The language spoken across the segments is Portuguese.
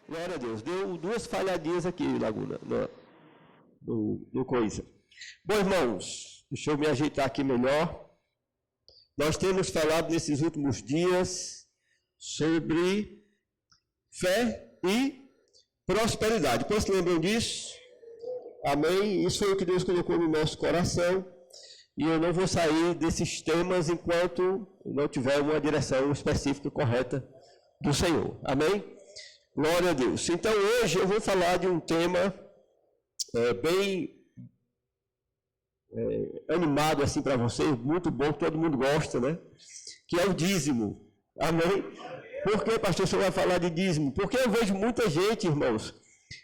Glória a Deus. Deu 2 falhadinhas aqui, Laguna, no coisa. Bom, irmãos, deixa eu me ajeitar aqui melhor. Nós temos falado nesses últimos dias sobre fé e prosperidade. Quantos lembram disso? Amém? Isso foi o que Deus colocou no nosso coração. E eu não vou sair desses temas enquanto não tiver uma direção específica correta do Senhor. Amém? Glória a Deus. Então hoje eu vou falar de um tema bem animado assim para vocês, muito bom, que todo mundo gosta, né? Que é o dízimo. Amém? Por que, pastor, o senhor vai falar de dízimo? Porque eu vejo muita gente, irmãos,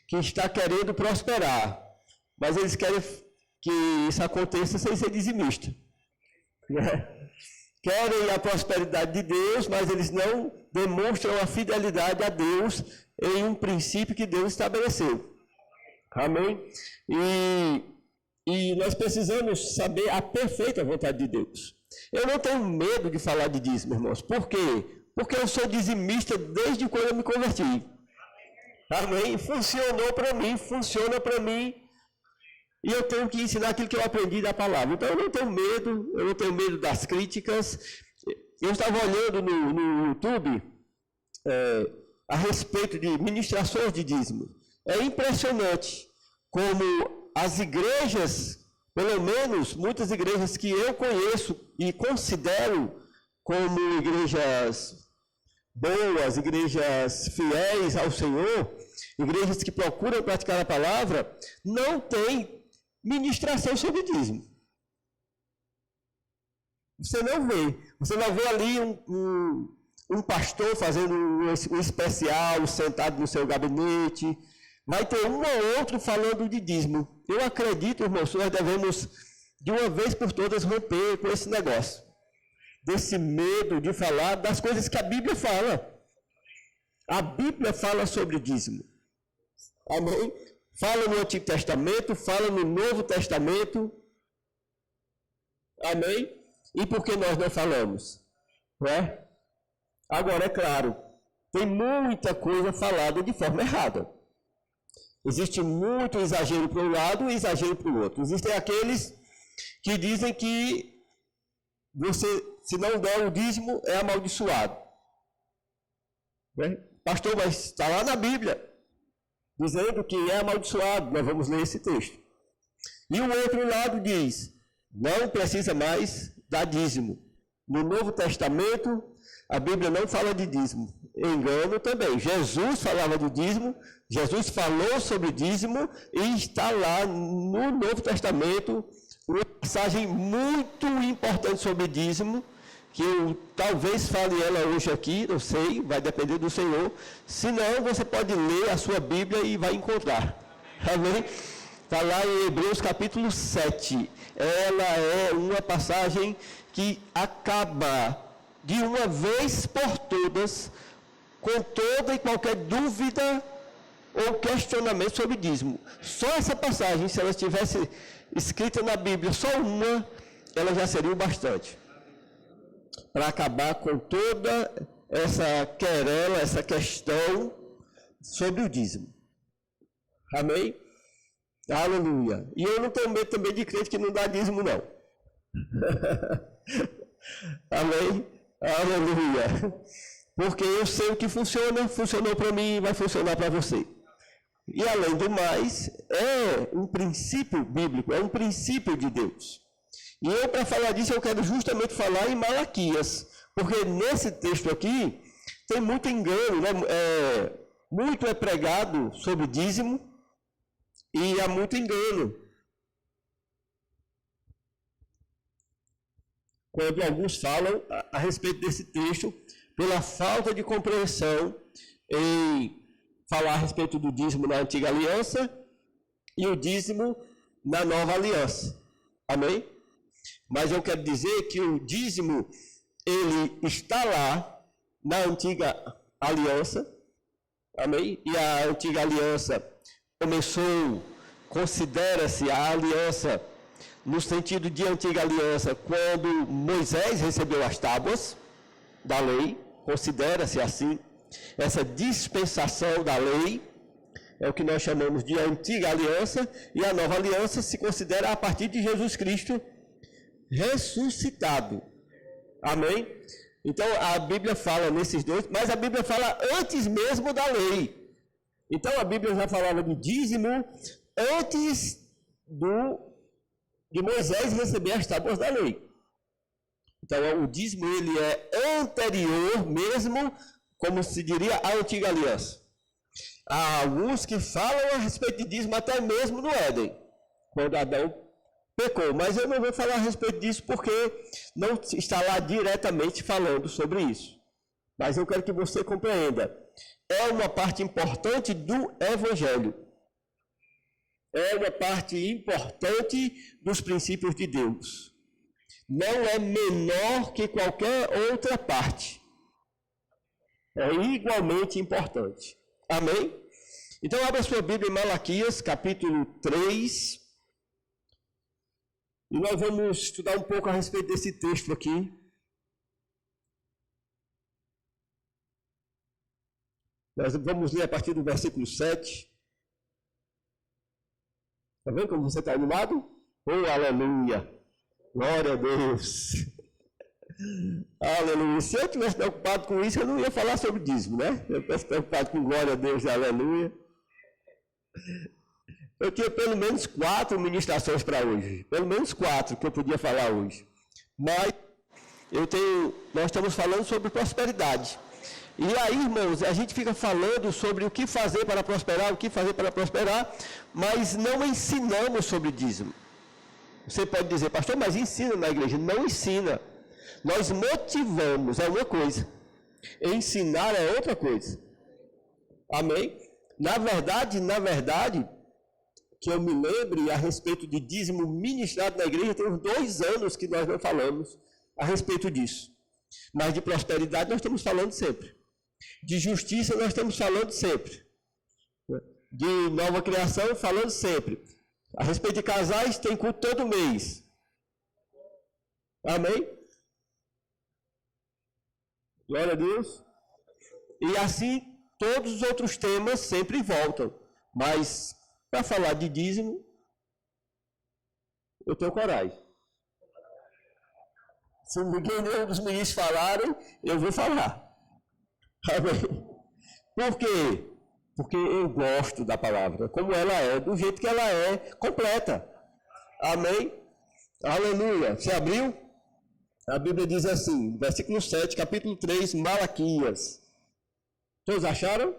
que está querendo prosperar, mas eles querem que isso aconteça sem ser dizimista. Querem a prosperidade de Deus, mas eles não demonstram a fidelidade a Deus em um princípio que Deus estabeleceu. Amém? E nós precisamos saber a perfeita vontade de Deus. Eu não tenho medo de falar de dízimo, irmãos. Por quê? Porque eu sou dizimista desde quando eu me converti. Amém? Funcionou para mim, funciona para mim. E eu tenho que ensinar aquilo que eu aprendi da palavra. Então eu não tenho medo das críticas. Eu estava olhando no YouTube a respeito de ministrações de dízimo. É impressionante como as igrejas, pelo menos muitas igrejas que eu conheço e considero como igrejas boas, igrejas fiéis ao Senhor, igrejas que procuram praticar a palavra, não tem ministração sobre dízimo. Você não vê. Você vai ver ali um pastor fazendo um especial, sentado no seu gabinete. Vai ter um ou outro falando de dízimo. Eu acredito, irmãos, nós devemos, de uma vez por todas, romper com esse negócio. Desse medo de falar das coisas que a Bíblia fala. A Bíblia fala sobre dízimo. Amém? Fala no Antigo Testamento, fala no Novo Testamento. Amém? E por que nós não falamos? Né? Agora, é claro, tem muita coisa falada de forma errada. Existe muito exagero para um lado e exagero para o outro. Existem aqueles que dizem que você, se não der o dízimo, é amaldiçoado. Né? Pastor, mas está lá na Bíblia, dizendo que é amaldiçoado. Nós vamos ler esse texto. E o outro lado diz, não precisa mais dar dízimo. No Novo Testamento, a Bíblia não fala de dízimo. Engano também. Jesus falava de dízimo, Jesus falou sobre dízimo e está lá no Novo Testamento uma passagem muito importante sobre dízimo, que eu talvez fale ela hoje aqui, não sei, vai depender do Senhor. Se não, você pode ler a sua Bíblia e vai encontrar. Amém? Está lá em Hebreus capítulo 7. Ela é uma passagem que acaba de uma vez por todas com toda e qualquer dúvida ou questionamento sobre dízimo. Só essa passagem, se ela estivesse escrita na Bíblia, só uma, ela já seria o bastante para acabar com toda essa querela, essa questão sobre o dízimo. Amém? Aleluia. E eu não tenho medo também de crente que não dá dízimo, não. Amém? Aleluia. Porque eu sei o que funciona, funcionou para mim e vai funcionar para você. E além do mais, é um princípio bíblico, é um princípio de Deus. E eu, para falar disso, eu quero justamente falar em Malaquias. Porque nesse texto aqui, tem muito engano, né? Muito é pregado sobre dízimo e há muito engano. Quando alguns falam a respeito desse texto, pela falta de compreensão em falar a respeito do dízimo na antiga aliança e o dízimo na nova aliança. Amém? Mas eu quero dizer que o dízimo, ele está lá na antiga aliança. Amém? E a antiga aliança começou, considera-se a aliança no sentido de antiga aliança, quando Moisés recebeu as tábuas da lei, considera-se assim. essa dispensação da lei, é o que nós chamamos de antiga aliança, e a nova aliança se considera a partir de Jesus Cristo ressuscitado. Amém? Então a Bíblia fala nesses dois, mas a Bíblia fala antes mesmo da lei. Então a Bíblia já falava de dízimo antes de Moisés receber as tábuas da lei. Então o dízimo ele é anterior mesmo, como se diria, à antiga aliança. Há alguns que falam a respeito de dízimo até mesmo no Éden, quando Adão pecou. Mas eu não vou falar a respeito disso porque não está lá diretamente falando sobre isso. Mas eu quero que você compreenda. É uma parte importante do Evangelho. É uma parte importante dos princípios de Deus. Não é menor que qualquer outra parte. É igualmente importante. Amém? Então, abra sua Bíblia em Malaquias, capítulo 3. E nós vamos estudar um pouco a respeito desse texto aqui. Nós vamos ler a partir do versículo 7. Está vendo como você está animado? Oh, aleluia! Glória a Deus! Aleluia! Se eu estivesse preocupado com isso, eu não ia falar sobre dízimo, né? Eu estivesse preocupado com glória a Deus e aleluia. Eu tinha pelo menos 4 ministrações para hoje. Pelo menos 4 que eu podia falar hoje. Mas nós estamos falando sobre prosperidade. E aí, irmãos, a gente fica falando sobre o que fazer para prosperar, mas não ensinamos sobre dízimo. Você pode dizer, pastor, mas ensina na igreja. Não ensina. Nós motivamos, é uma coisa. Ensinar é outra coisa. Amém? Na verdade, que eu me lembre a respeito de dízimo ministrado na igreja, tem uns 2 anos que nós não falamos a respeito disso. Mas de prosperidade nós estamos falando sempre. De justiça nós estamos falando sempre. De nova criação falando sempre. A respeito de casais tem culto todo mês. Amém? Glória a Deus. E assim todos os outros temas sempre voltam. Mas para falar de dízimo, eu tenho coragem. Se ninguém dos ministros falarem, eu vou falar. Amém? Por quê? Porque eu gosto da palavra, como ela é, do jeito que ela é, completa. Amém? Aleluia. Você abriu? A Bíblia diz assim, versículo 7, capítulo 3, Malaquias. Todos acharam?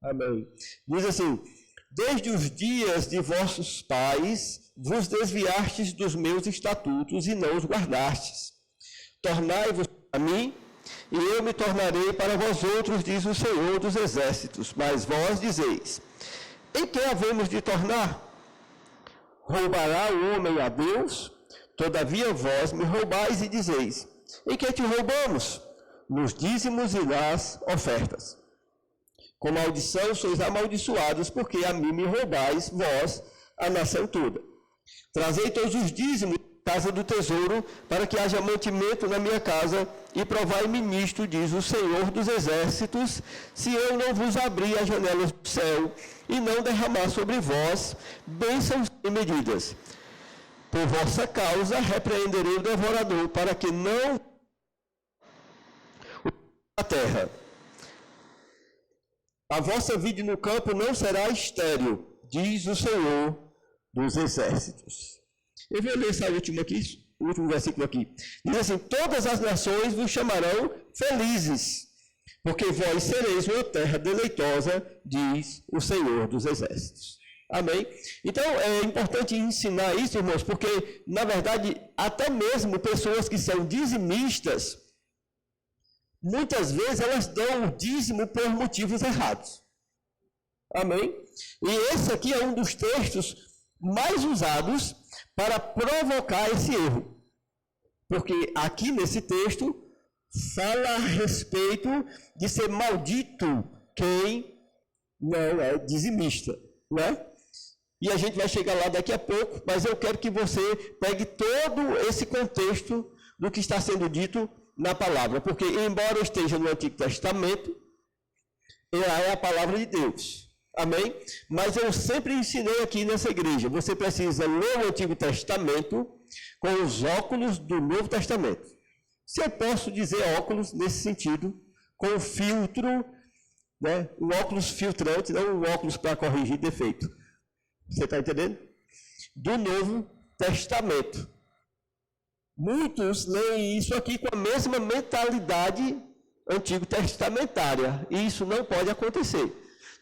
Amém. Diz assim: desde os dias de vossos pais, vos desviastes dos meus estatutos e não os guardastes. Tornai-vos a mim, e eu me tornarei para vós outros, diz o Senhor dos Exércitos. Mas vós dizeis, em que havemos de tornar? Roubará o homem a Deus? Todavia vós me roubais e dizeis, em que te roubamos? Nos dízimos e nas ofertas. Com maldição sois amaldiçoados, porque a mim me roubais, vós, a nação toda. Trazei todos os dízimos da casa do tesouro, para que haja mantimento na minha casa, e provai-me nisto, diz o Senhor dos Exércitos, se eu não vos abrir as janelas do céu, e não derramar sobre vós bênçãos e medidas. Por vossa causa repreenderei o devorador, para que não a terra. A vossa vida no campo não será estéril, diz o Senhor dos Exércitos. Eu vou ler esse último versículo aqui. Diz assim: todas as nações vos chamarão felizes, porque vós sereis uma terra deleitosa, diz o Senhor dos Exércitos. Amém? Então, é importante ensinar isso, irmãos, porque, na verdade, até mesmo pessoas que são dizimistas, muitas vezes elas dão o dízimo por motivos errados. Amém? E esse aqui é um dos textos mais usados para provocar esse erro. Porque aqui nesse texto fala a respeito de ser maldito quem não é dizimista, né? E a gente vai chegar lá daqui a pouco, mas eu quero que você pegue todo esse contexto do que está sendo dito na palavra, porque embora esteja no Antigo Testamento, é a palavra de Deus. Amém? Mas eu sempre ensinei aqui nessa igreja, você precisa ler o Antigo Testamento com os óculos do Novo Testamento. Se eu posso dizer óculos nesse sentido, com filtro, né? Um óculos filtrante, não um óculos para corrigir defeito. Você está entendendo? Do Novo Testamento. Muitos leem isso aqui com a mesma mentalidade antigo testamentária, e isso não pode acontecer.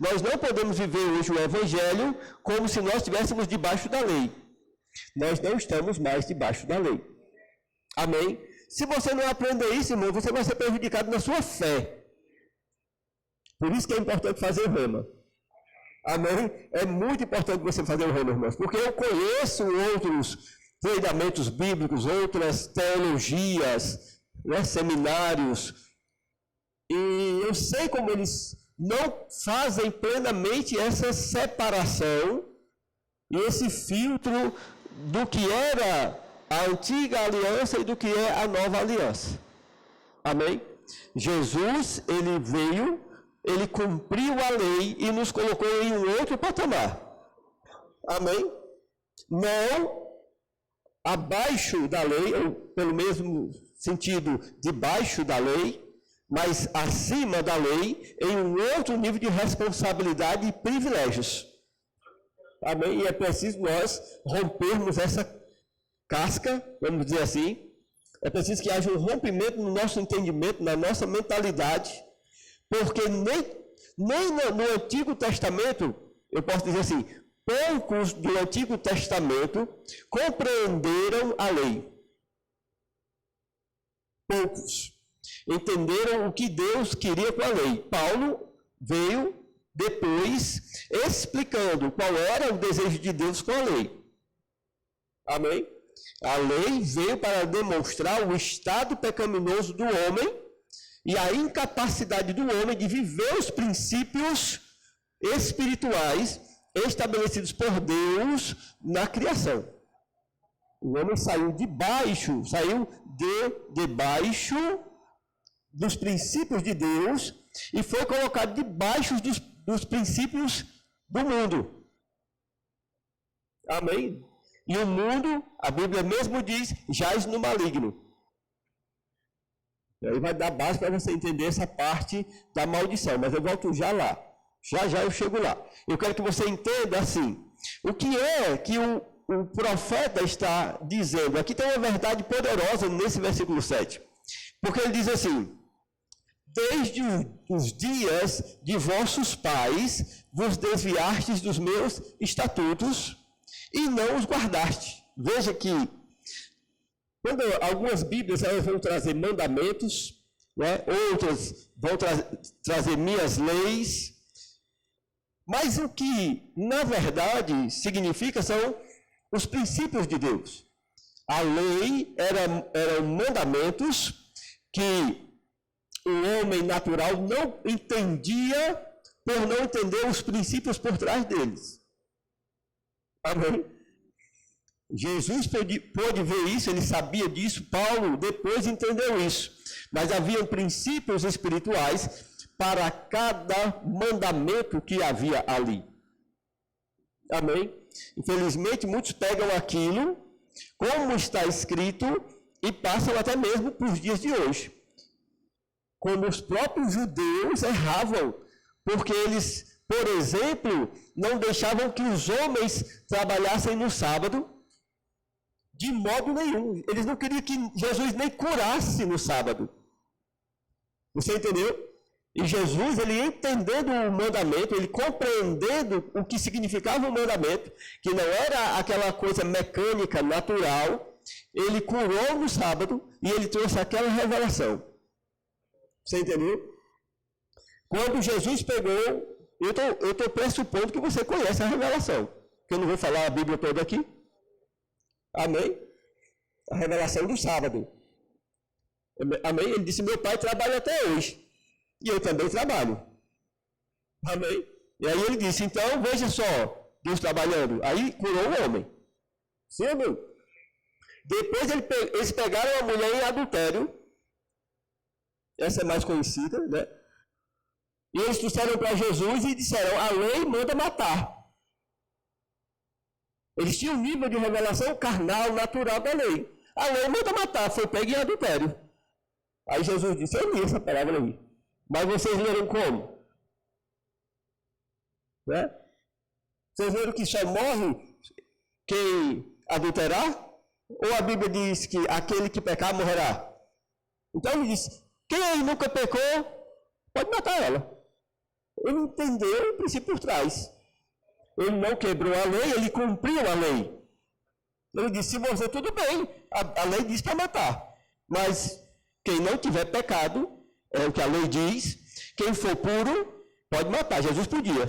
Nós não podemos viver hoje o Evangelho como se nós estivéssemos debaixo da lei. Nós não estamos mais debaixo da lei. Amém? Se você não aprender isso, irmão, você vai ser prejudicado na sua fé. Por isso que é importante fazer o rema. Amém? É muito importante você fazer o rema, irmãos, porque eu conheço outros treinamentos bíblicos, outras teologias, né, seminários, e eu sei como eles não fazem plenamente essa separação e esse filtro do que era a antiga aliança e do que é a nova aliança. Amém? Jesus, ele veio, ele cumpriu a lei e nos colocou em um outro patamar. Amém? Não abaixo da lei, ou pelo mesmo sentido, debaixo da lei, mas acima da lei, em um outro nível de responsabilidade e privilégios. Amém? E é preciso nós rompermos essa casca, vamos dizer assim. É preciso que haja um rompimento no nosso entendimento, na nossa mentalidade, porque nem no Antigo Testamento, eu posso dizer assim, poucos do Antigo Testamento compreenderam a lei. Poucos entenderam o que Deus queria com a lei. Paulo veio depois explicando qual era o desejo de Deus com a lei. Amém? A lei veio para demonstrar o estado pecaminoso do homem e a incapacidade do homem de viver os princípios espirituais estabelecidos por Deus na criação. O homem saiu debaixo dos princípios de Deus e foi colocado debaixo dos princípios do mundo. Amém? E o mundo, a Bíblia mesmo diz, jaz no maligno. E aí vai dar base para você entender essa parte da maldição, mas eu volto já lá. Já eu chego lá. Eu quero que você entenda assim, o que é que o profeta está dizendo. Aqui tem uma verdade poderosa nesse versículo 7. Porque ele diz assim: desde os dias de vossos pais vos desviastes dos meus estatutos e não os guardaste. Veja que, quando algumas Bíblias elas vão trazer mandamentos, né, outras vão trazer minhas leis, mas o que, na verdade, significa são os princípios de Deus. A lei eram mandamentos que o homem natural não entendia por não entender os princípios por trás deles. Amém? Jesus pôde ver isso, ele sabia disso, Paulo depois entendeu isso. Mas haviam princípios espirituais para cada mandamento que havia ali. Amém? Infelizmente, muitos pegam aquilo, como está escrito, e passam até mesmo para os dias de hoje. Como os próprios judeus erravam, porque eles, por exemplo, não deixavam que os homens trabalhassem no sábado, de modo nenhum. Eles não queriam que Jesus nem curasse no sábado. Você entendeu? E Jesus, ele entendendo o mandamento, ele compreendendo o que significava o mandamento, que não era aquela coisa mecânica, natural, ele curou no sábado e ele trouxe aquela revelação. Você entendeu? Quando Jesus pegou, eu estou pressupondo que você conhece a revelação, que eu não vou falar a Bíblia toda aqui. Amém? A revelação do sábado. Amém? Ele disse, meu pai trabalha até hoje. E eu também trabalho. Amém? E aí ele disse, então, veja só, Deus trabalhando. Aí curou o homem. Sim, amém? Depois eles pegaram a mulher em adultério. Essa é mais conhecida, né? E eles trouxeram para Jesus e disseram, a lei manda matar. Eles tinham um nível de revelação carnal, natural da lei. A lei manda matar, foi pego em adultério. Aí Jesus disse, eu li essa palavra aí. Mas vocês leram como? Né? Vocês leram que só morre quem adulterar? Ou a Bíblia diz que aquele que pecar morrerá? Então ele disse, quem nunca pecou, pode matar ela. Ele entendeu o princípio por trás. Ele não quebrou a lei, ele cumpriu a lei. Ele disse, se você, tudo bem, a lei diz para matar. Mas quem não tiver pecado, é o que a lei diz, quem for puro, pode matar. Jesus podia.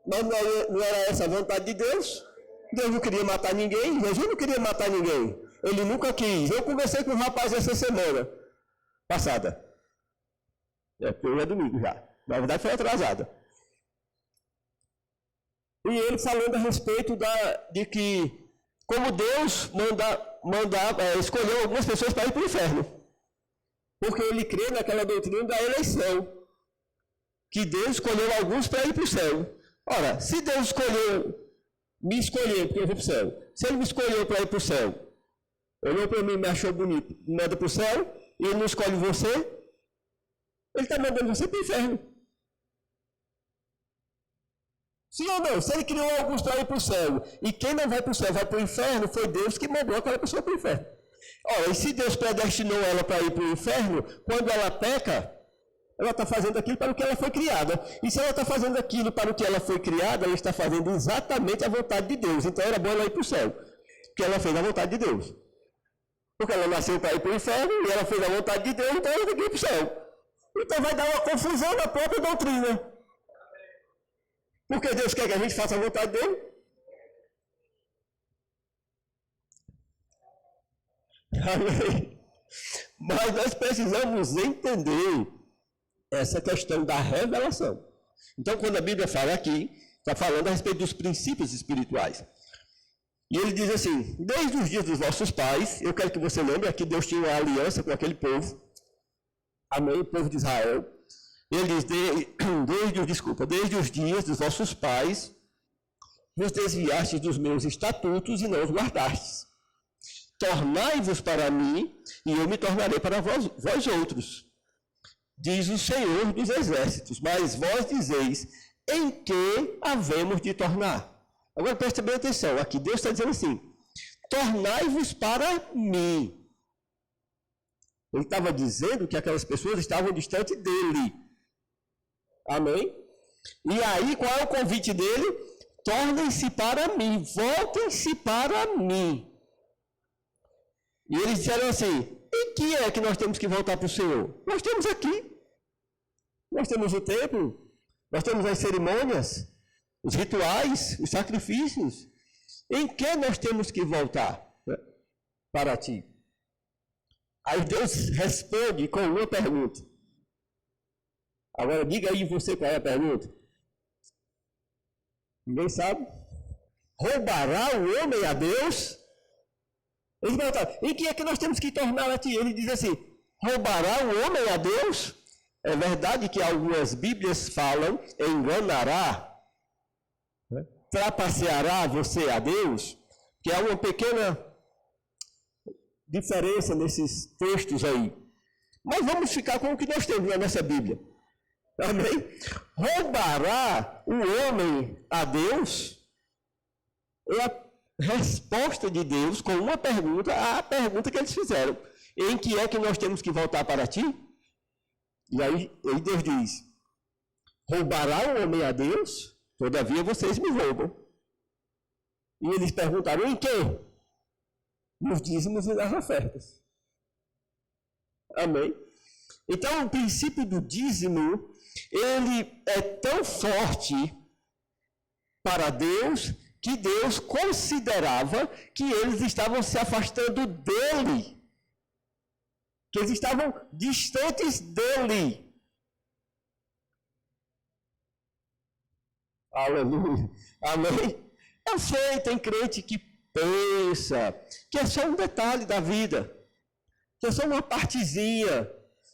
Mas não era essa a vontade de Deus. Deus não queria matar ninguém, Jesus não queria matar ninguém. Ele nunca quis. Eu conversei com um rapaz essa semana passada. Porque hoje é domingo já. Na verdade foi atrasada. E ele falando a respeito de que, como Deus escolheu algumas pessoas para ir para o inferno. Porque ele crê naquela doutrina da eleição. Que Deus escolheu alguns para ir para o céu. Ora, se Deus me escolheu porque eu vou para o céu. Se ele me escolheu para ir para o céu, olhou para mim, me achou bonito, me manda para o céu, e ele não escolhe você, ele está mandando você para o inferno. Sim ou não? Se ele criou alguns para ir para o céu, e quem não vai para o céu vai para o inferno, foi Deus que mandou aquela pessoa para o inferno. Ora, e se Deus predestinou ela para ir para o inferno, quando ela peca, ela está fazendo aquilo para o que ela foi criada. E se ela está fazendo aquilo para o que ela foi criada, ela está fazendo exatamente a vontade de Deus. Então era bom ela ir para o céu, porque ela fez a vontade de Deus. Porque ela nasceu para ir para o inferno, e ela fez a vontade de Deus, então ela tem que ir para o céu. Então vai dar uma confusão na própria doutrina. Porque Deus quer que a gente faça a vontade dele. Amém. Mas nós precisamos entender essa questão da revelação. Então, quando a Bíblia fala aqui, está falando a respeito dos princípios espirituais. E ele diz assim, desde os dias dos vossos pais, eu quero que você lembre que Deus tinha uma aliança com aquele povo, amém, o povo de Israel. Ele diz, desde os dias dos vossos pais, vos desviastes dos meus estatutos e não os guardastes. Tornai-vos para mim, e eu me tornarei para vós outros. Diz o Senhor dos Exércitos, mas vós dizeis, em que havemos de tornar? Agora preste bem atenção, aqui Deus está dizendo assim, tornai-vos para mim. Ele estava dizendo que aquelas pessoas estavam distante dele. Amém? E aí, qual é o convite dele? Tornem-se para mim, voltem-se para mim. E eles disseram assim, em que é que nós temos que voltar para o Senhor? Nós temos aqui. Nós temos o templo, nós temos as cerimônias, os rituais, os sacrifícios. Em que nós temos que voltar para ti? Aí Deus responde com uma pergunta. Agora diga aí você qual é a pergunta. Ninguém sabe? Roubará o homem a Deus? Eles perguntaram, em que é que nós temos que tornar a ti? Ele diz assim, roubará o homem a Deus? É verdade que algumas Bíblias falam, enganará, trapaceará você a Deus, que há uma pequena diferença nesses textos aí. Mas vamos ficar com o que nós temos na nossa Bíblia. Amém? Roubará o homem a Deus? É a resposta de Deus com uma pergunta, a pergunta que eles fizeram. Em que é que nós temos que voltar para ti? E aí Deus diz, roubará o homem a Deus? Todavia vocês me roubam. E eles perguntaram, em quê? Nos dízimos e nas ofertas. Amém? Então, o princípio do dízimo, ele é tão forte para Deus, que Deus considerava que eles estavam se afastando dele. Que eles estavam distantes dele. Aleluia. Amém? Eu sei, tem crente que pensa que é só um detalhe da vida. Que é só uma partezinha.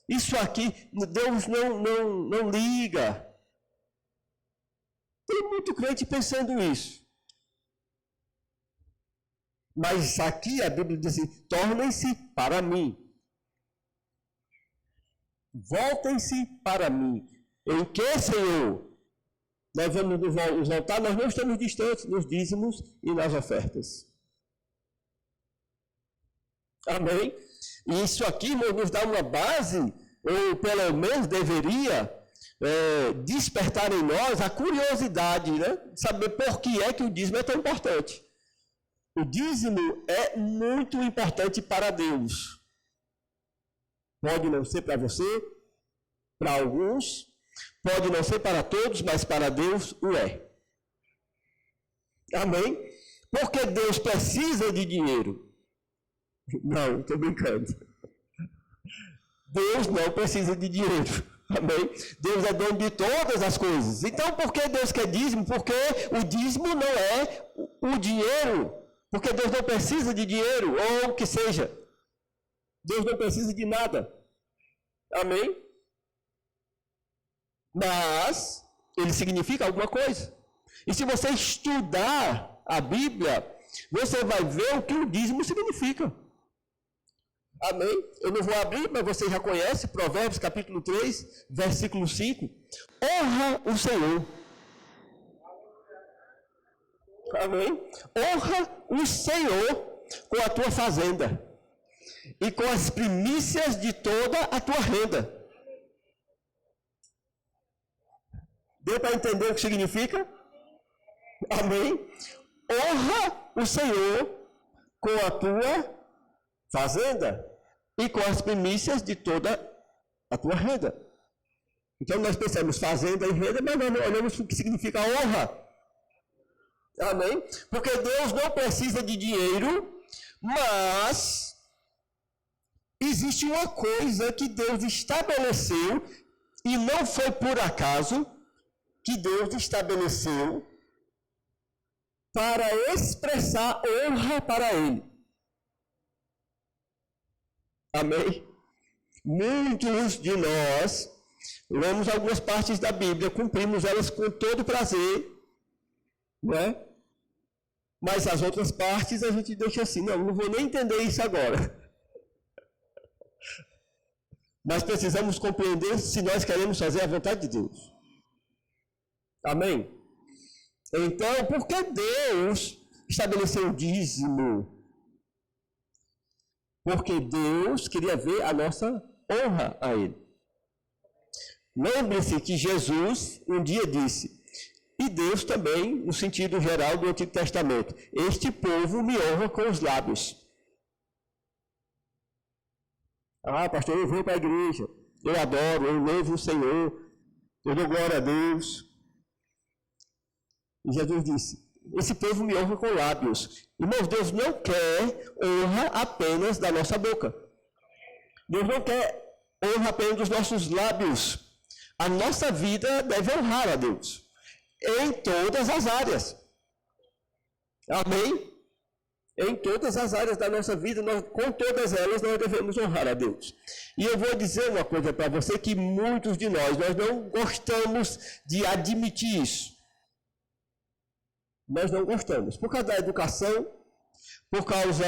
Isso aqui, Deus não liga. Tem muito crente pensando isso. Mas aqui a Bíblia diz assim, tornem-se para mim. Voltem-se para mim. Em que, Senhor? Nós vamos nos voltar, nós não estamos distantes nos dízimos e nas ofertas. Amém? E isso aqui, irmão, nos dá uma base, ou pelo menos deveria despertar em nós a curiosidade, né? Saber por que é que o dízimo é tão importante. O dízimo é muito importante para Deus. Pode não ser para você, para alguns, pode não ser para todos, mas para Deus o é. Amém? Porque Deus precisa de dinheiro. Não, estou brincando. Deus não precisa de dinheiro. Amém? Deus é dono de todas as coisas. Então, por que Deus quer dízimo? Porque o dízimo não é o dinheiro. Porque Deus não precisa de dinheiro, ou o que seja. Deus não precisa de nada. Amém? Mas ele significa alguma coisa. E se você estudar a Bíblia, você vai ver o que o dízimo significa. Amém? Eu não vou abrir, mas você já conhece, Provérbios capítulo 3, versículo 5. Honra o Senhor. Amém? Honra o Senhor com a tua fazenda e com as primícias de toda a tua renda. Deu para entender o que significa? Amém? Honra o Senhor com a tua fazenda e com as primícias de toda a tua renda. Então nós pensamos fazenda e renda, mas nós não olhamos o que significa honra. Amém? Porque Deus não precisa de dinheiro, mas existe uma coisa que Deus estabeleceu, e não foi por acaso que Deus estabeleceu para expressar honra para Ele. Amém? Muitos de nós lemos algumas partes da Bíblia, cumprimos elas com todo prazer, né? Mas as outras partes a gente deixa assim, não vou nem entender isso agora. Mas precisamos compreender se nós queremos fazer a vontade de Deus. Amém? Então, por que Deus estabeleceu o dízimo? Porque Deus queria ver a nossa honra a Ele. Lembre-se que Jesus um dia disse, e Deus também, no sentido geral do Antigo Testamento, este povo me honra com os lábios. Ah, pastor, eu vou para a igreja, eu adoro, eu louvo o Senhor, eu dou glória a Deus. E Jesus disse, esse povo me honra com lábios. Irmãos, Deus não quer honra apenas da nossa boca. Deus não quer honra apenas dos nossos lábios. A nossa vida deve honrar a Deus em todas as áreas. Amém? Em todas as áreas da nossa vida, com todas elas, nós devemos honrar a Deus. E eu vou dizer uma coisa para você que muitos de nós não gostamos de admitir isso. Nós não gostamos. Por causa da educação, por causa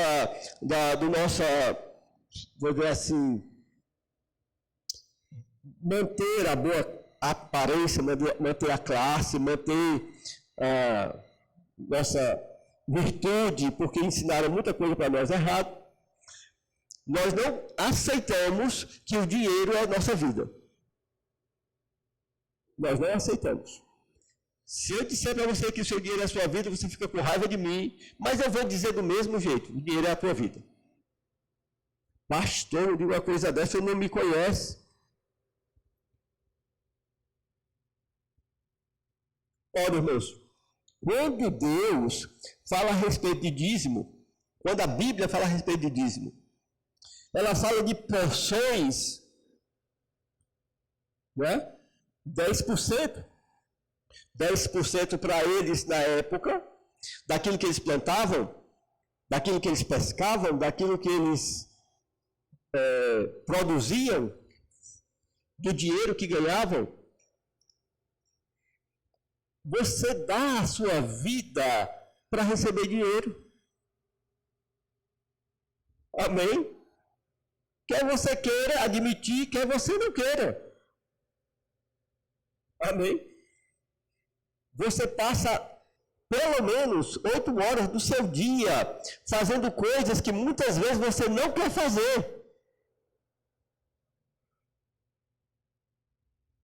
do nosso, vou dizer assim, manter a boa aparência, manter a classe, manter a nossa virtude, porque ensinaram muita coisa para nós errado. Nós não aceitamos que o dinheiro é a nossa vida. Nós não aceitamos. Se eu disser para você que o seu dinheiro é a sua vida, você fica com raiva de mim, mas eu vou dizer do mesmo jeito, o dinheiro é a tua vida. Pastor, eu digo uma coisa dessa, você não me conhece. Olha, irmãos, quando Deus fala a respeito de dízimo, quando a Bíblia fala a respeito de dízimo, ela fala de porções, né? 10%. 10% para eles na época, daquilo que eles plantavam, daquilo que eles pescavam, daquilo que eles produziam, do dinheiro que ganhavam. Você dá a sua vida para receber dinheiro. Amém? Quer você queira admitir, quer você não queira. Amém? Você passa pelo menos 8 horas do seu dia fazendo coisas que muitas vezes você não quer fazer.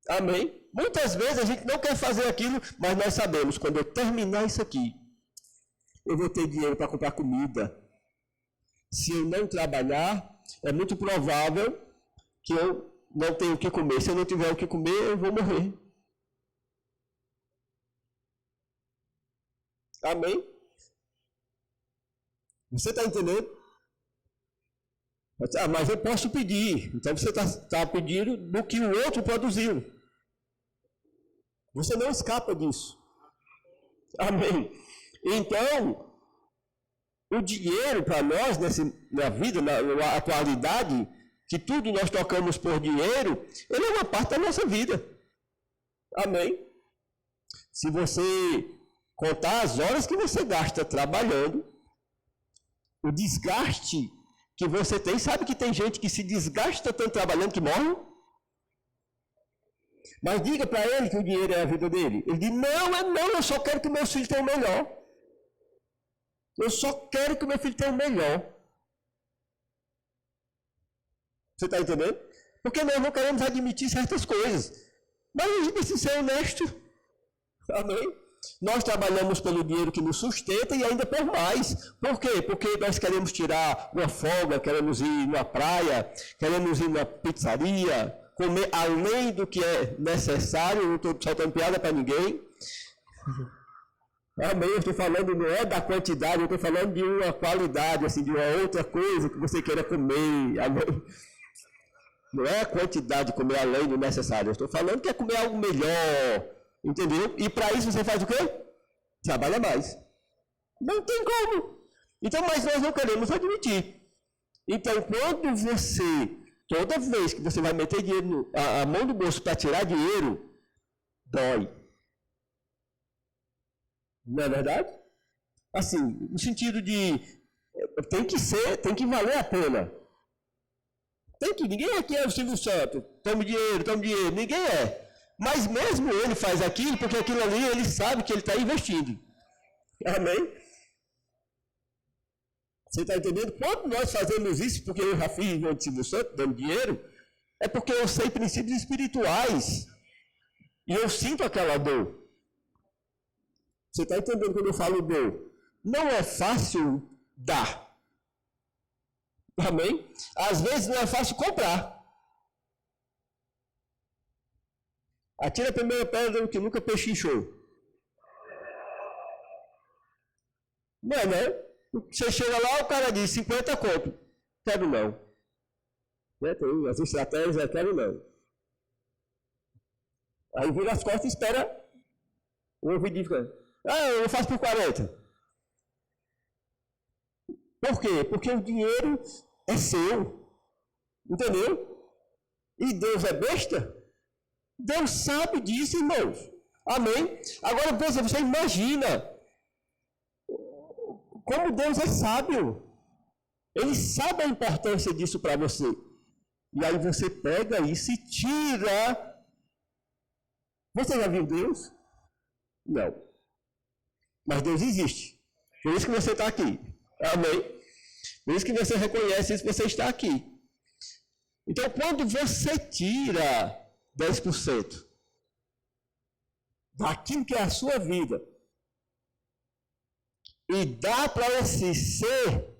Amém? Muitas vezes a gente não quer fazer aquilo, mas nós sabemos, quando eu terminar isso aqui, eu vou ter dinheiro para comprar comida. Se eu não trabalhar, é muito provável que eu não tenha o que comer. Se eu não tiver o que comer, eu vou morrer. Amém? Você está entendendo? Ah, mas eu posso pedir. Então você está pedindo do que o outro produziu. Você não escapa disso. Amém? Então, o dinheiro para nós, na vida, na atualidade, que tudo nós tocamos por dinheiro, ele é uma parte da nossa vida. Amém? Se você contar as horas que você gasta trabalhando, o desgaste que você tem, sabe que tem gente que se desgasta tanto trabalhando que morre? Mas diga para ele que o dinheiro é a vida dele. Ele diz, não, eu só quero que meus filhos tenham o melhor. Eu só quero que meu filho tenha o melhor. Você está entendendo? Porque nós não queremos admitir certas coisas. Mas a gente precisa ser honesto. Amém? Nós trabalhamos pelo dinheiro que nos sustenta e ainda por mais. Por quê? Porque nós queremos tirar uma folga, queremos ir numa praia, queremos ir numa pizzaria, comer além do que é necessário. Não estou soltando piada para ninguém. Amém? Eu estou falando não é da quantidade, eu estou falando de uma qualidade, assim, de uma outra coisa que você queira comer. Amém? Não é a quantidade de comer além do necessário. Eu estou falando que é comer algo melhor. Entendeu? E para isso você faz o quê? Trabalha mais. Não tem como. Então, mas nós não queremos admitir. Então, quando você, toda vez que você vai meter dinheiro, a mão do bolso para tirar dinheiro, dói. Não é verdade? Assim, no sentido de, tem que valer a pena. Ninguém aqui é o Silvio Santos. Tome dinheiro. Ninguém é. Mas mesmo ele faz aquilo, porque aquilo ali ele sabe que ele está investindo. Amém? Você está entendendo? Quando nós fazemos isso, porque eu já fiz no Silvio Santos, dando dinheiro, é porque eu sei princípios espirituais. E eu sinto aquela dor. Você está entendendo quando eu falo dor? Não é fácil dar. Amém? Às vezes não é fácil comprar. Atira a primeira pedra que nunca pechinchou. Não é, né? Você chega lá, o cara diz 50 conto. Quero não. Né? Tem as estratégias, quero não. Aí vira as costas e espera o ouvidinho ficar. Eu faço por 40. Por quê? Porque o dinheiro é seu. Entendeu? E Deus é besta? Deus sabe disso, irmãos. Amém? Agora, você imagina como Deus é sábio. Ele sabe a importância disso para você. E aí você pega isso e tira. Você já viu Deus? Não. Mas Deus existe. Por isso que você está aqui. Amém? Por isso que você reconhece isso, você está aqui. Então, quando você tira 10% daquilo que é a sua vida e dá para esse ser,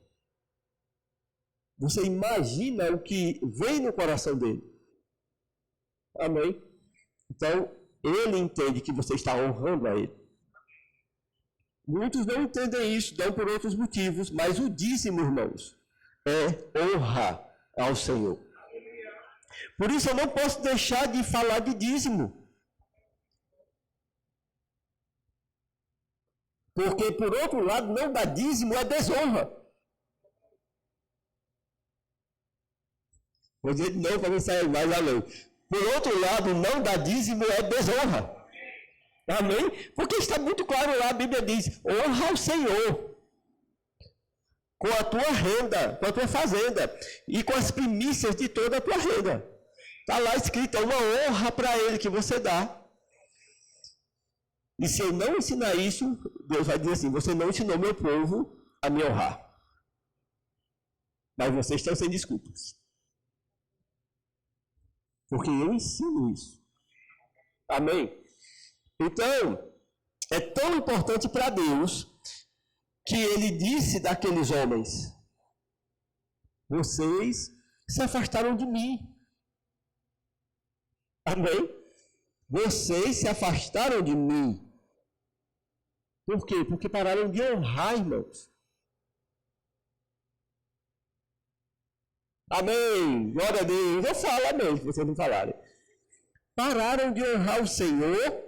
você imagina o que vem no coração dele. Amém? Então, ele entende que você está honrando a ele. Muitos não entendem isso, dão por outros motivos, mas o dízimo, irmãos, é honra ao Senhor. Por isso eu não posso deixar de falar de dízimo. Porque, por outro lado, não dar dízimo é desonra. Vou dizer de novo para não sair mais além. Por outro lado, não dar dízimo é desonra. Amém? Porque está muito claro lá, a Bíblia diz, honra ao Senhor com a tua renda, com a tua fazenda e com as primícias de toda a tua renda. Está lá escrito, é uma honra para Ele que você dá. E se eu não ensinar isso, Deus vai dizer assim, você não ensinou meu povo a me honrar. Mas vocês estão sem desculpas. Porque eu ensino isso. Amém? Então, é tão importante para Deus que Ele disse daqueles homens, vocês se afastaram de mim. Amém? Vocês se afastaram de mim. Por quê? Porque pararam de honrar, irmãos. Amém. Glória a Deus. Eu falo amém, se vocês não falarem. Pararam de honrar o Senhor.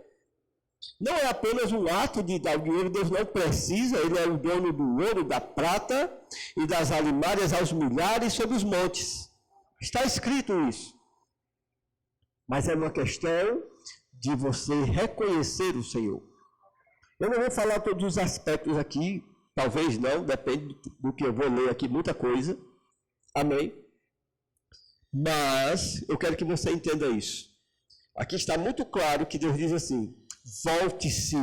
Não é apenas um ato de dar o dinheiro, Deus não precisa, Ele é o dono do ouro, da prata e das alimárias aos milhares sobre os montes. Está escrito isso. Mas é uma questão de você reconhecer o Senhor. Eu não vou falar todos os aspectos aqui, talvez não, depende do que eu vou ler aqui, muita coisa. Amém? Mas eu quero que você entenda isso. Aqui está muito claro que Deus diz assim, volte-se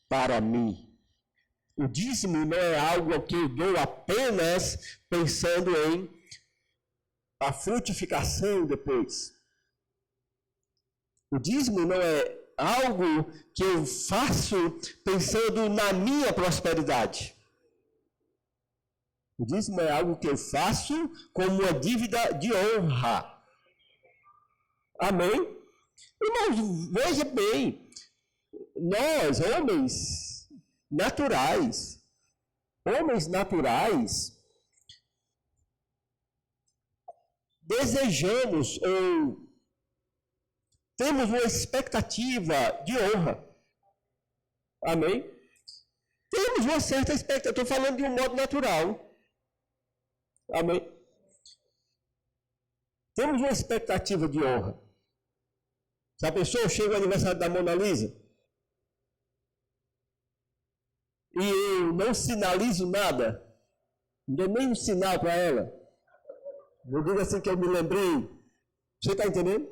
para mim. O dízimo não é algo que eu dou apenas pensando em a frutificação depois. O dízimo não é algo que eu faço pensando na minha prosperidade. O dízimo é algo que eu faço como uma dívida de honra. Amém? Irmãos, veja bem, nós, homens naturais, desejamos ou temos uma expectativa de honra. Amém? Temos uma certa expectativa. Estou falando de um modo natural. Amém? Temos uma expectativa de honra. Se a pessoa chega no aniversário da Mona Lisa e eu não sinalizo nada, não dou nem um sinal para ela, eu digo assim que eu me lembrei. Você está entendendo?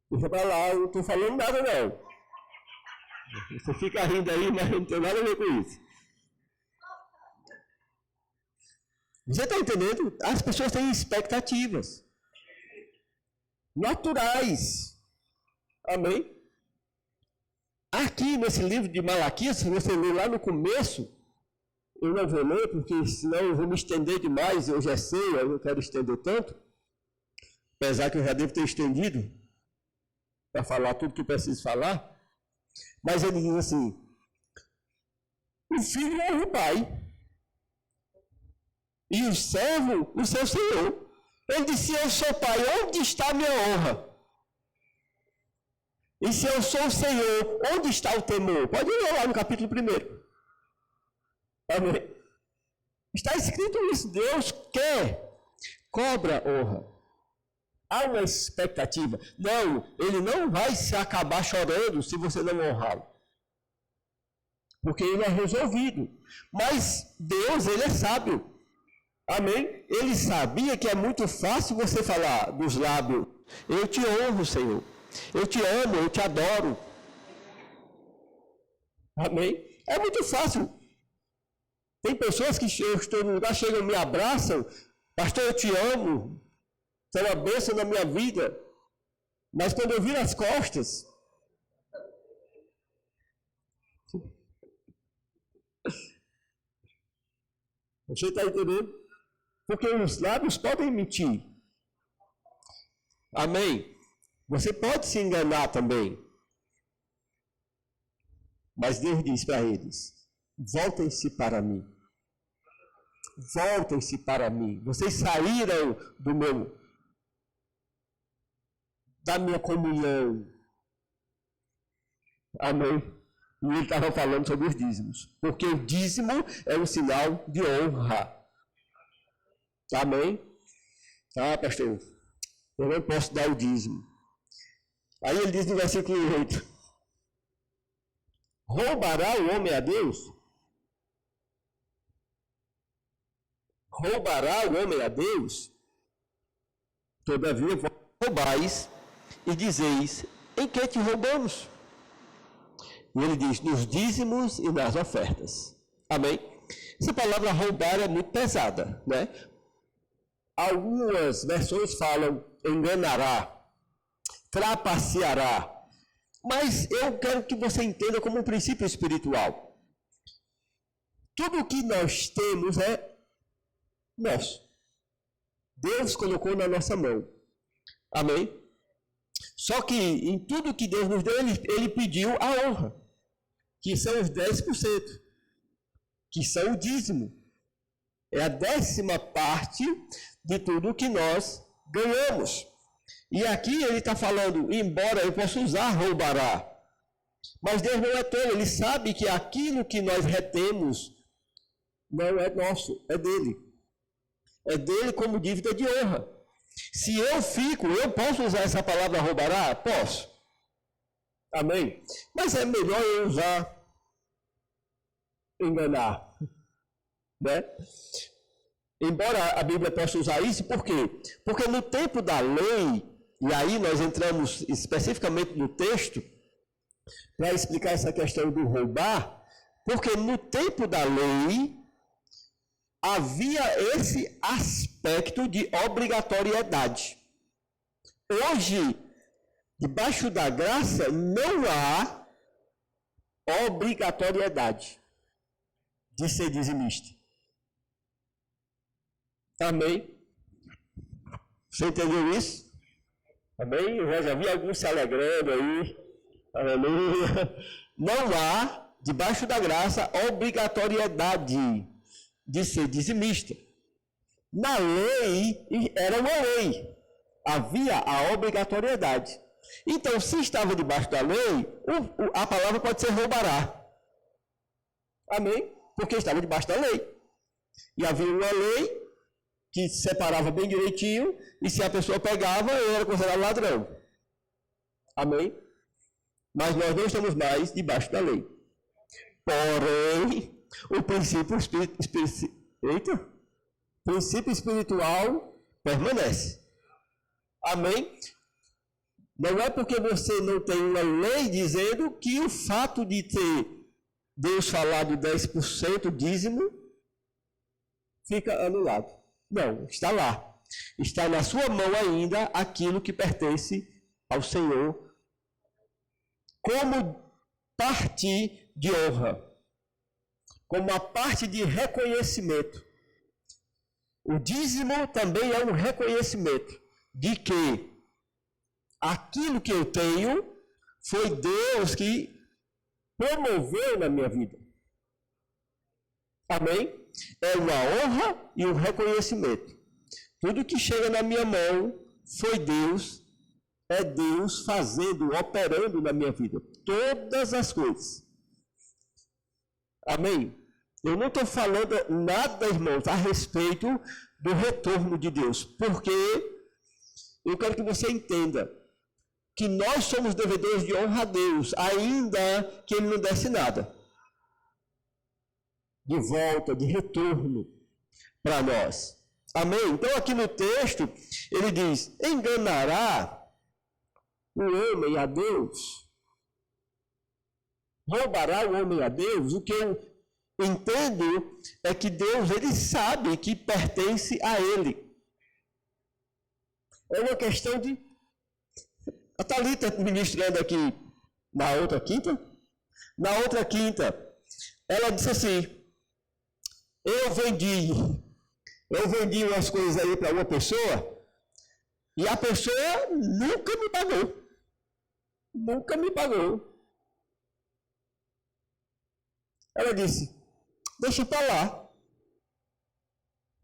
Deixa para lá, eu não estou falando nada não. Você fica rindo aí, mas não tem nada a ver com isso. Você está entendendo? As pessoas têm expectativas naturais. Amém? Aqui nesse livro de Malaquias, se você ler lá no começo, eu não vou ler, porque senão eu vou me estender demais, eu já sei, eu não quero estender tanto, apesar que eu já devo ter estendido para falar tudo que eu preciso falar, mas ele diz assim, o filho honra o pai, e o servo, o seu senhor. Ele disse, eu sou pai, onde está a minha honra? E se eu sou o Senhor, onde está o temor? Pode ler lá no capítulo 1. Amém? Está escrito isso, Deus quer, cobra honra. Há uma expectativa. Não, ele não vai se acabar chorando se você não honrá-lo. Porque ele é resolvido. Mas Deus, ele é sábio. Amém? Ele sabia que é muito fácil você falar dos lábios, eu te honro, Senhor. Eu te amo, eu te adoro. Amém? É muito fácil. Tem pessoas que eu estou no lugar, chegam e me abraçam, pastor, eu te amo, você é uma bênção na minha vida. Mas quando eu viro as costas, você está entendendo? Porque os lábios podem mentir. Amém? Você pode se enganar também. Mas Deus diz para eles, voltem-se para mim. Voltem-se para mim. Vocês saíram da minha comunhão. Amém? E ele estava falando sobre os dízimos. Porque o dízimo é um sinal de honra. Amém? Ah, pastor, Eu não posso dar o dízimo. Aí ele diz no versículo 8: roubará o homem a Deus? Roubará o homem a Deus? Todavia, vós roubais e dizeis: em que te roubamos? E ele diz: nos dízimos e nas ofertas. Amém? Essa palavra roubar é muito pesada, né? Algumas versões falam enganará, trapaceará. Mas eu quero que você entenda como um princípio espiritual. Tudo o que nós temos é nosso. Deus colocou na nossa mão. Amém? Só que em tudo que Deus nos deu, Ele pediu a honra, que são os 10%, que são o dízimo. É a 10ª parte de tudo que nós ganhamos. E aqui ele está falando, embora eu possa usar roubará, mas Deus não é tolo, Ele sabe que aquilo que nós retemos não é nosso, é dele. É dele como dívida de honra. Se eu posso usar essa palavra roubará? Posso. Amém? Mas é melhor eu usar enganar, né? Embora a Bíblia possa usar isso, por quê? Porque no tempo da lei, e aí nós entramos especificamente no texto, para explicar essa questão do roubar, porque no tempo da lei, havia esse aspecto de obrigatoriedade. Hoje, debaixo da graça, não há obrigatoriedade de ser dizimista. Amém? Você entendeu isso? Amém? Eu já vi alguns se alegrando aí. Aleluia. Não há, debaixo da graça, obrigatoriedade de ser dizimista. Na lei, era uma lei. Havia a obrigatoriedade. Então, se estava debaixo da lei, a palavra pode ser roubará. Amém? Porque estava debaixo da lei. E havia uma lei que separava bem direitinho, e se a pessoa pegava, ele era considerado ladrão. Amém? Mas nós não estamos mais debaixo da lei. Porém, o princípio espiritual permanece. Amém? Não é porque você não tem uma lei dizendo que o fato de ter Deus falado 10% dízimo fica anulado. Não, está lá. Está na sua mão ainda aquilo que pertence ao Senhor como parte de honra, como uma parte de reconhecimento. O dízimo também é um reconhecimento de que aquilo que eu tenho foi Deus que promoveu na minha vida. Amém? É uma honra e um reconhecimento. Tudo que chega na minha mão foi Deus, é Deus fazendo, operando na minha vida. Todas as coisas. Amém? Eu não estou falando nada, irmãos, a respeito do retorno de Deus, porque eu quero que você entenda que nós somos devedores de honra a Deus, ainda que Ele não desse nada de volta, de retorno para nós. Amém? Então aqui no texto, ele diz, enganará o homem a Deus? Roubará o homem a Deus? O que eu entendo é que Deus, ele sabe que pertence a ele. É uma questão de... A Thalita ministrando aqui na outra quinta, ela disse assim, eu vendi umas coisas aí para uma pessoa e a pessoa nunca me pagou. Ela disse, deixa para lá.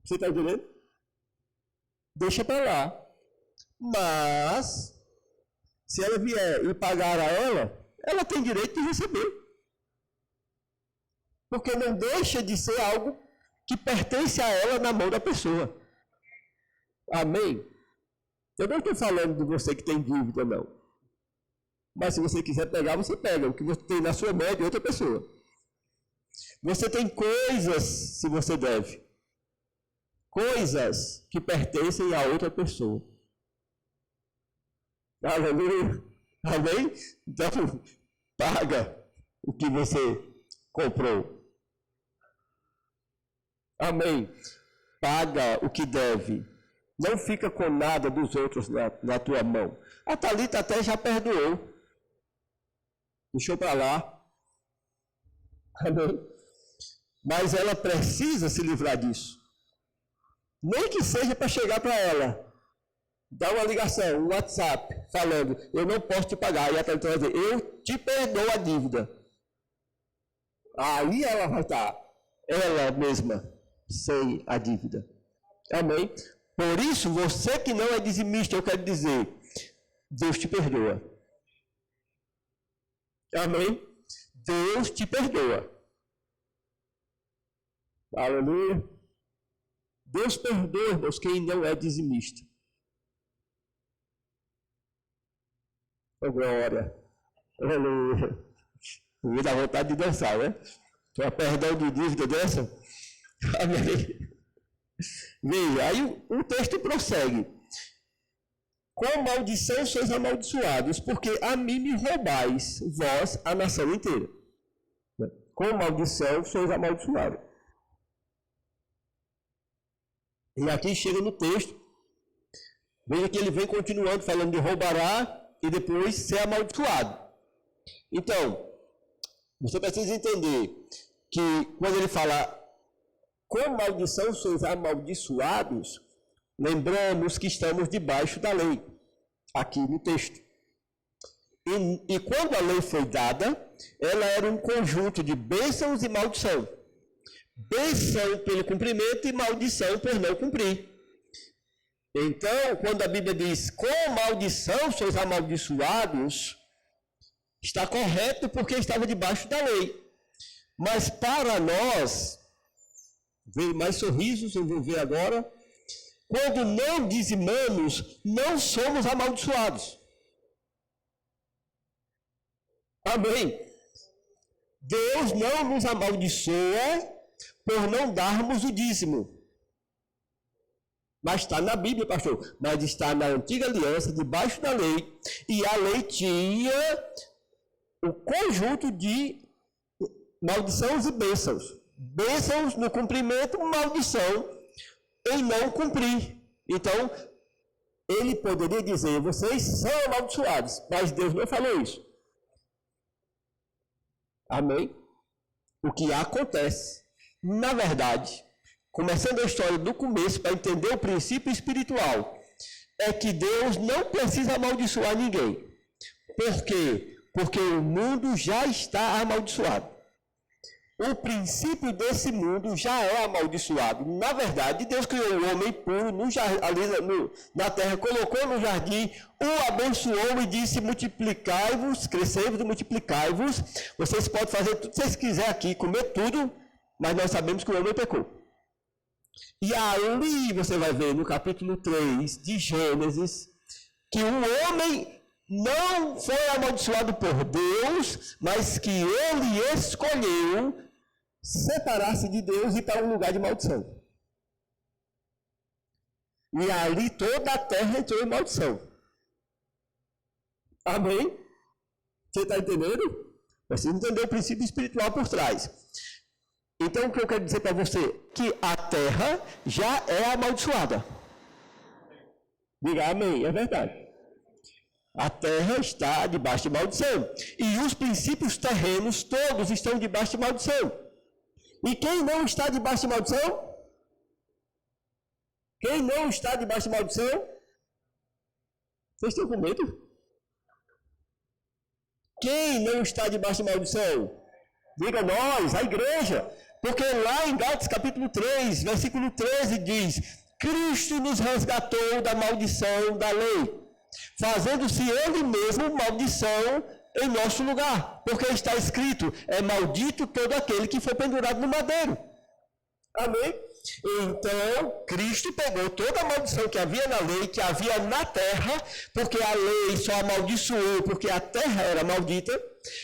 Você está entendendo? Deixa para lá. Mas, se ela vier e pagar a ela tem direito de receber. Porque não deixa de ser algo que pertence a ela na mão da pessoa. Amém? Eu não estou falando de você que tem dívida, não. Mas se você quiser pegar, você pega. O que você tem na sua mão é de outra pessoa. Você tem coisas, se você deve. Coisas que pertencem a outra pessoa. Aleluia. Amém? Então, paga o que você comprou. Amém. Paga o que deve. Não fica com nada dos outros na tua mão. A Thalita até já perdoou. Deixou para lá. Amém. Mas ela precisa se livrar disso. Nem que seja para chegar para ela. Dar uma ligação, um WhatsApp, falando, eu não posso te pagar. E a Thalita vai dizer, eu te perdoo a dívida. Aí ela vai estar, ela mesma, sem a dívida. Amém? Por isso, você que não é dizimista, eu quero dizer, Deus te perdoa. Amém? Deus te perdoa. Aleluia. Deus perdoa, irmãos, quem não é dizimista. Oh, glória. Aleluia. Me dá vontade de dançar, né? Uma perdão de dívida dessa. Amém. Veja, aí o texto prossegue. Com maldição sois amaldiçoados, porque a mim me roubais, vós, a nação inteira. Com maldição sois amaldiçoados. E aqui chega no texto, veja que ele vem continuando falando de roubará e depois ser amaldiçoado. Então, você precisa entender que quando ele fala com maldição sois amaldiçoados, lembramos que estamos debaixo da lei, aqui no texto. E quando a lei foi dada, ela era um conjunto de bênçãos e maldição. Bênção pelo cumprimento e maldição por não cumprir. Então, quando a Bíblia diz, com maldição sois amaldiçoados, está correto porque estava debaixo da lei. Mas para nós, ver mais sorrisos, eu vou ver agora, quando não dizimamos, não somos amaldiçoados. Amém. Deus não nos amaldiçoa por não darmos o dízimo. Mas está na Bíblia, pastor. Mas está na antiga aliança, debaixo da lei. E a lei tinha o conjunto de maldições e bênçãos. Bênçãos no cumprimento, maldição em não cumprir. Então, ele poderia dizer, vocês são amaldiçoados. Mas Deus não falou isso. Amém? O que acontece, na verdade, começando a história do começo, para entender o princípio espiritual, é que Deus não precisa amaldiçoar ninguém. Por quê? Porque o mundo já está amaldiçoado. O princípio desse mundo já é amaldiçoado. Na verdade, Deus criou o homem puro na terra, colocou no jardim, o abençoou e disse, multiplicai-vos, crescei-vos e multiplicai-vos. Vocês podem fazer tudo que vocês quiserem aqui, comer tudo, mas nós sabemos que o homem pecou. E ali você vai ver no capítulo 3 de Gênesis, que o homem não foi amaldiçoado por Deus, mas que ele escolheu separar-se de Deus e ir para um lugar de maldição. E ali toda a terra entrou em maldição. Amém? Você está entendendo? Você entendeu o princípio espiritual por trás. Então o que eu quero dizer para você? Que a terra já é amaldiçoada. Diga amém, é verdade. A terra está debaixo de maldição. E os princípios terrenos todos estão debaixo de maldição. E quem não está debaixo de maldição? Quem não está debaixo de maldição? Vocês estão com medo? Quem não está debaixo de maldição? Diga nós, a igreja. Porque lá em Gálatas capítulo 3, versículo 13 diz, Cristo nos resgatou da maldição da lei, fazendo-se ele mesmo maldição em nosso lugar, porque está escrito, é maldito todo aquele que foi pendurado no madeiro. Amém? Então, Cristo pegou toda a maldição que havia na lei, que havia na terra, porque a lei só amaldiçoou, porque a terra era maldita,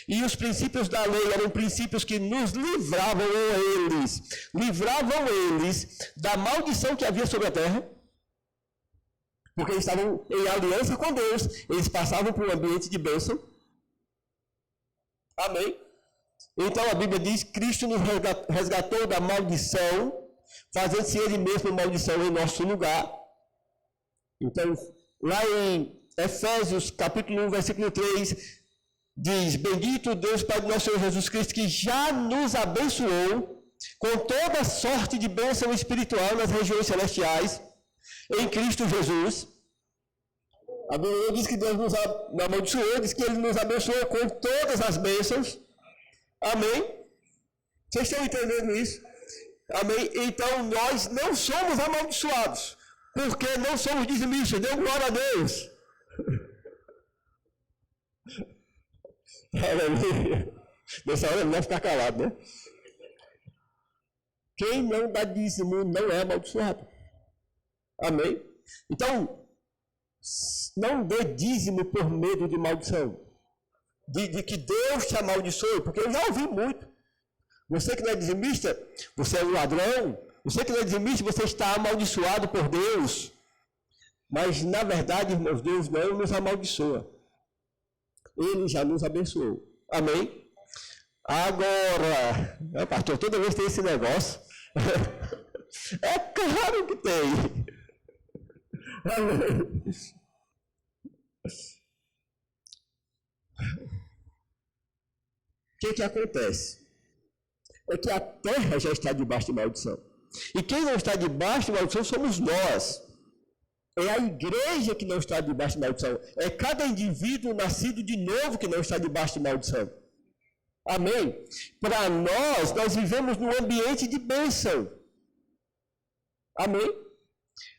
e os princípios da lei eram princípios que nos livravam eles da maldição que havia sobre a terra, porque eles estavam em aliança com Deus, eles passavam por um ambiente de bênção. Amém? Então a Bíblia diz que Cristo nos resgatou da maldição, fazendo-se Ele mesmo maldição em nosso lugar. Então, lá em Efésios, capítulo 1, versículo 3, diz: Bendito Deus, Pai do nosso Senhor Jesus Cristo, que já nos abençoou com toda sorte de bênção espiritual nas regiões celestiais, em Cristo Jesus. A Bíblia diz que Deus nos abençoou, diz que Ele nos abençoou com todas as bênçãos. Amém? Vocês estão entendendo isso? Amém? Então nós não somos amaldiçoados, porque não somos dizimistas. Dê glória a Deus. Aleluia. Nessa hora não vai ficar calado, né? Quem não dá dízimo não é amaldiçoado. Amém? Então, não dê dízimo por medo de maldição. De que Deus te amaldiçoe, porque eu já ouvi muito. Você que não é dizimista, você é um ladrão. Você que não é dizimista, você está amaldiçoado por Deus. Mas, na verdade, irmãos, Deus não nos amaldiçoa. Ele já nos abençoou. Amém? Agora, pastor, toda vez tem esse negócio. É claro que tem. Amém. O que acontece? É que a terra já está debaixo de maldição. E quem não está debaixo de maldição somos nós. É a igreja que não está debaixo de maldição. É cada indivíduo nascido de novo que não está debaixo de maldição. Amém? Para nós vivemos num ambiente de bênção. Amém?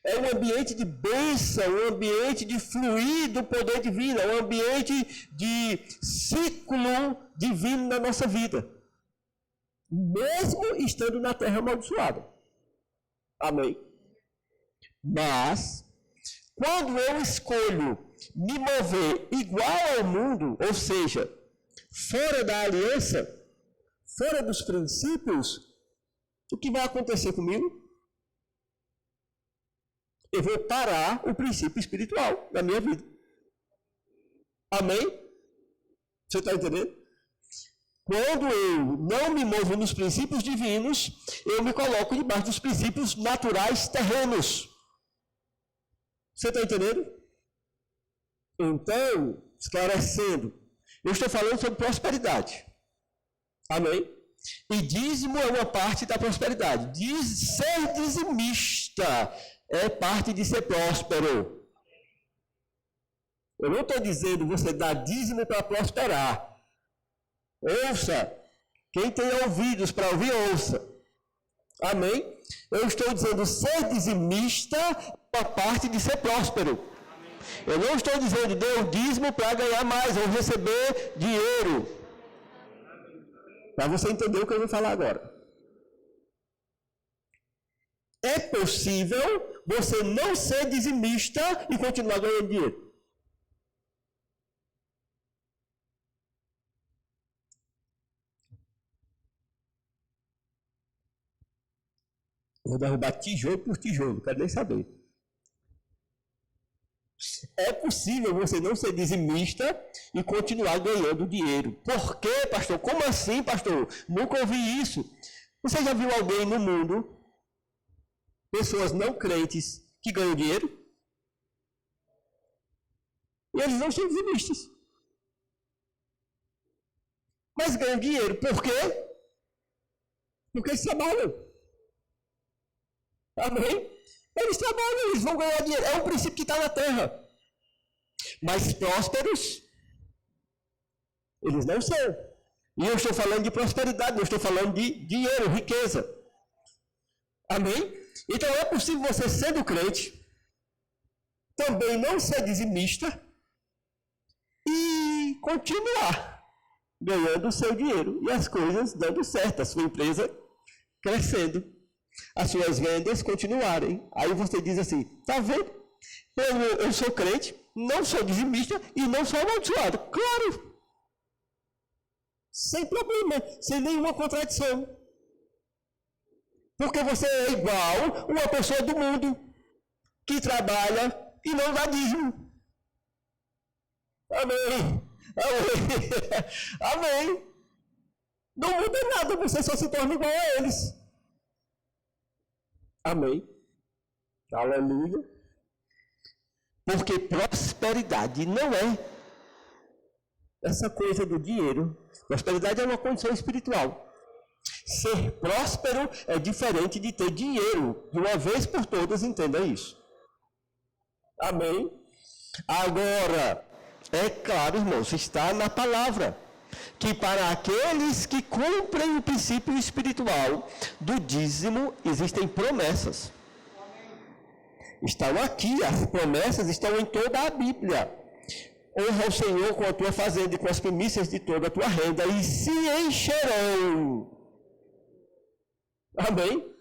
É um ambiente de bênção, um ambiente de fluir do poder divino, um ambiente de ciclo divino na nossa vida. Mesmo estando na terra amaldiçoada. Amém? Mas, quando eu escolho me mover igual ao mundo, ou seja, fora da aliança, fora dos princípios, o que vai acontecer comigo? Eu vou parar o princípio espiritual na minha vida. Amém? Você está entendendo? Quando eu não me movo nos princípios divinos, eu me coloco debaixo dos princípios naturais terrenos. Você está entendendo? Então, esclarecendo, eu estou falando sobre prosperidade. Amém? E dízimo é uma parte da prosperidade. Ser dizimista é parte de ser próspero. Eu não estou dizendo você dar dízimo para prosperar. Ouça. Quem tem ouvidos para ouvir, ouça. Amém? Eu estou dizendo ser dizimista é uma parte de ser próspero. Eu não estou dizendo dê o dízimo para ganhar mais ou receber dinheiro. Para você entender o que eu vou falar agora. É possível você não ser dizimista e continuar ganhando dinheiro. Vou derrubar tijolo por tijolo, não quero nem saber. É possível você não ser dizimista e continuar ganhando dinheiro. Por quê, pastor? Como assim, pastor? Nunca ouvi isso. Você já viu alguém no mundo, pessoas não crentes, que ganham dinheiro? E eles não são dizimistas. Mas ganham dinheiro. Por quê? Porque eles trabalham. Amém? Eles trabalham, eles vão ganhar dinheiro. É um princípio que está na terra. Mas prósperos, eles não são. E eu estou falando de prosperidade, eu estou falando de dinheiro, riqueza. Amém? Então é possível você, sendo crente, também não ser dizimista e continuar ganhando o seu dinheiro e as coisas dando certo, a sua empresa crescendo. as suas vendas continuarem. Aí você diz assim, tá vendo? Eu sou crente, não sou dizimista e não sou amaldiçoado. Claro! Sem problema, sem nenhuma contradição. Porque você é igual uma pessoa do mundo que trabalha e não dá dízimo. Amém. Amém. Amém. Não muda nada, você só se torna igual a eles. Amém. Aleluia. Porque prosperidade não é essa coisa do dinheiro. Prosperidade é uma condição espiritual. Ser próspero é diferente de ter dinheiro. De uma vez por todas, entenda isso. Amém? Agora, é claro, irmãos, está na palavra que para aqueles que cumprem o princípio espiritual do dízimo, existem promessas. Estão aqui, as promessas estão em toda a Bíblia. Honra o Senhor com a tua fazenda e com as primícias de toda a tua renda, e se encherão. Amém?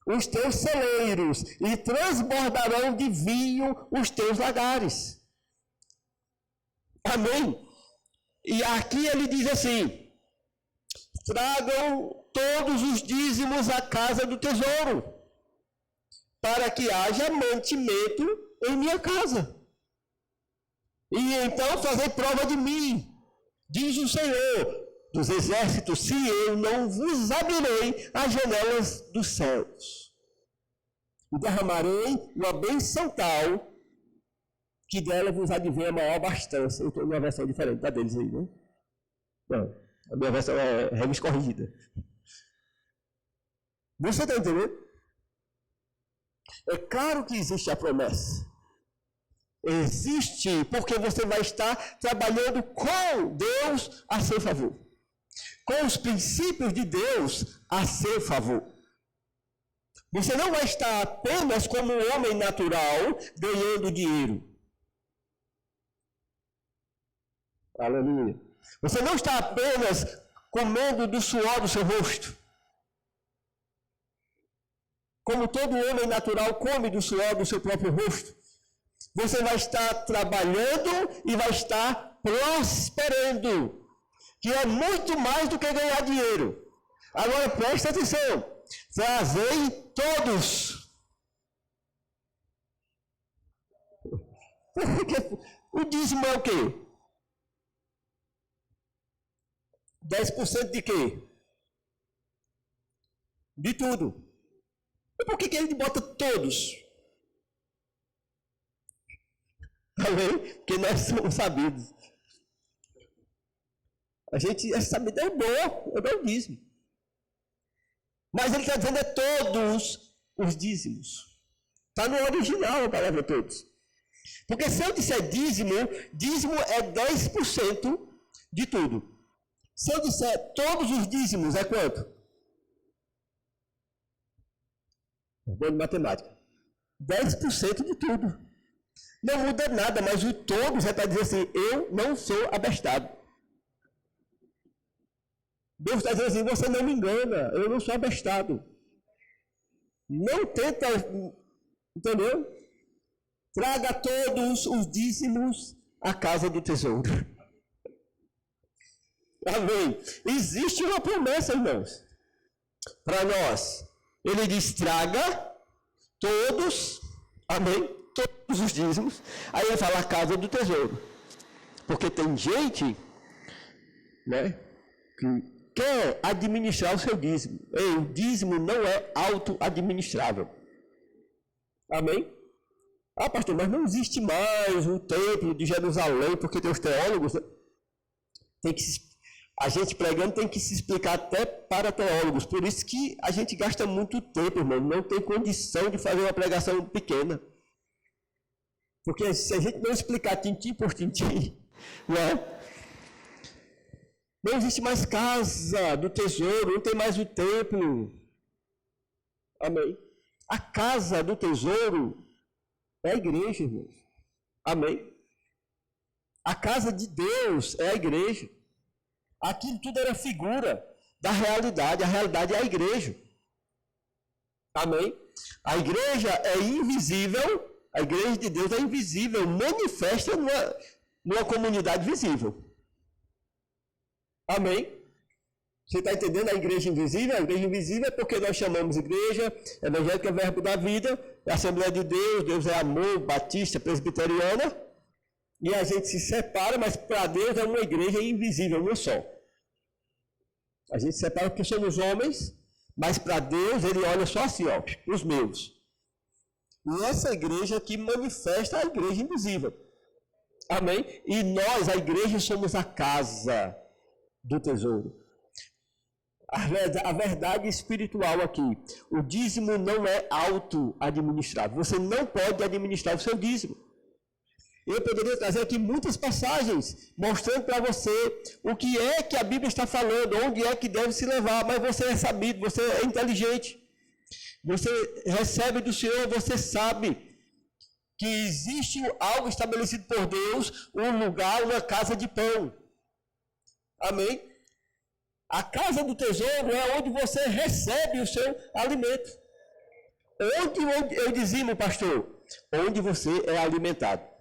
Os teus celeiros, e transbordarão de vinho os teus lagares. Amém? E aqui ele diz assim, tragam todos os dízimos à casa do tesouro, para que haja mantimento em minha casa. E então fazer prova de mim, diz o Senhor dos exércitos, se eu não vos abrirei as janelas dos céus. E derramarei uma benção tal, que dela vos advém a maior abastança. Eu estou numa versão diferente da deles aí, né? Não, a minha versão é revis corrigida. Você está entendendo? É claro que existe a promessa. Existe, porque você vai estar trabalhando com Deus a seu favor. Com os princípios de Deus a seu favor. Você não vai estar apenas como um homem natural ganhando dinheiro. Aleluia. Você não está apenas comendo do suor do seu rosto. Como todo homem natural come do suor do seu próprio rosto. Você vai estar trabalhando e vai estar prosperando. Que é muito mais do que ganhar dinheiro. Agora presta atenção. Trazei todos. O dízimo é o quê? 10% de quê? De tudo. E por que ele bota todos? Amém? Porque nós somos sabidos. Essa sabedoria é boa, é o dízimo. Mas ele está dizendo é todos os dízimos. Está no original a palavra todos. Porque se eu disser dízimo, dízimo é 10% de tudo. Se eu disser todos os dízimos, é quanto? Bom de matemática. 10% de tudo. Não muda nada, mas o todo já está dizendo assim, eu não sou abestado. Deus está dizendo assim, você não me engana, eu não sou abestado. Não tenta, entendeu? Traga todos os dízimos à casa do tesouro. Amém. Existe uma promessa, irmãos, para nós. Ele diz, traga todos, amém, todos os dízimos. Aí ele fala a casa do tesouro. Porque tem gente, né, que quer administrar o seu dízimo. Ei, o dízimo não é auto-administrável. Amém? Ah, pastor, mas não existe mais o templo de Jerusalém, porque tem os teólogos, né? A gente pregando tem que se explicar até para teólogos. Por isso que a gente gasta muito tempo, irmão. Não tem condição de fazer uma pregação pequena. Porque se a gente não explicar tintim por tintim, né? Não existe mais casa do tesouro, não tem mais o templo. Amém. A casa do tesouro é a igreja, irmãos. Amém. A casa de Deus é a igreja. Aquilo tudo era figura da realidade. A realidade é a igreja. Amém? A igreja é invisível, a igreja de Deus é invisível, manifesta numa comunidade visível. Amém? Você está entendendo a igreja invisível? A igreja invisível é porque nós chamamos igreja, evangélica é verbo da vida, é a Assembleia de Deus, Deus é amor, batista, presbiteriana, e a gente se separa, mas para Deus é uma igreja invisível, uma só. A gente se separa porque somos homens, mas para Deus ele olha só assim, ó, os meus. E essa igreja que manifesta a igreja invisível. Amém? E nós, a igreja, somos a casa do tesouro. A verdade espiritual aqui, o dízimo não é auto-administrado. Você não pode administrar o seu dízimo. Eu poderia trazer aqui muitas passagens mostrando para você o que é que a Bíblia está falando, onde é que deve se levar, mas você é sabido, você é inteligente. Você recebe do Senhor, você sabe que existe algo estabelecido por Deus, um lugar, uma casa de pão. Amém? A casa do tesouro é onde você recebe o seu alimento. Onde eu dizimo, pastor? Onde você é alimentado.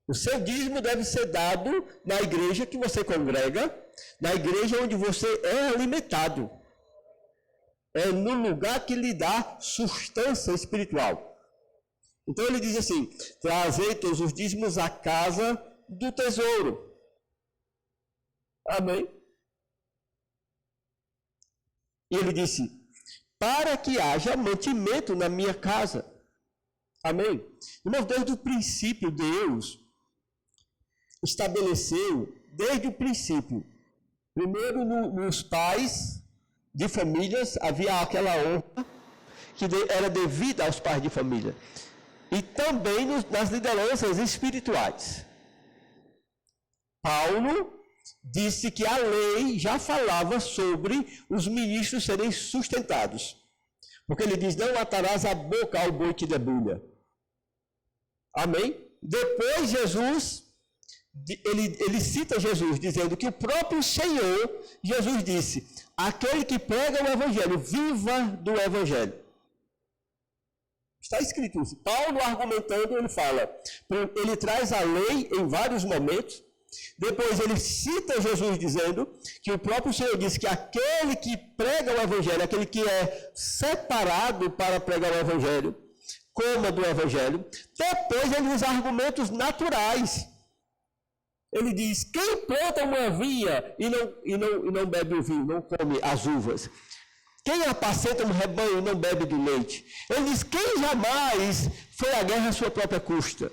O seu dízimo deve ser dado na igreja que você congrega, na igreja onde você é alimentado. É no lugar que lhe dá sustância espiritual. Então ele diz assim, trazei todos os dízimos à casa do tesouro. Amém? E ele disse, para que haja mantimento na minha casa. Amém? Irmão, desde o princípio, Deus estabeleceu, desde o princípio, primeiro nos pais de famílias, havia aquela honra que era devida aos pais de família. E também nas lideranças espirituais. Paulo disse que a lei já falava sobre os ministros serem sustentados. Porque ele diz, não atarás a boca ao boi que debulha. Amém? Depois Jesus, ele cita Jesus, dizendo que o próprio Senhor, Jesus disse, aquele que prega o Evangelho, viva do Evangelho. Está escrito isso. Paulo argumentando, ele fala, ele traz a lei em vários momentos, depois ele cita Jesus dizendo que o próprio Senhor disse que aquele que prega o Evangelho, aquele que é separado para pregar o Evangelho, coma do Evangelho. Depois ele usa argumentos naturais. Ele diz, quem planta uma vinha e não bebe o vinho, não come as uvas? Quem apacenta um rebanho e não bebe do leite? Ele diz, quem jamais foi à guerra à sua própria custa?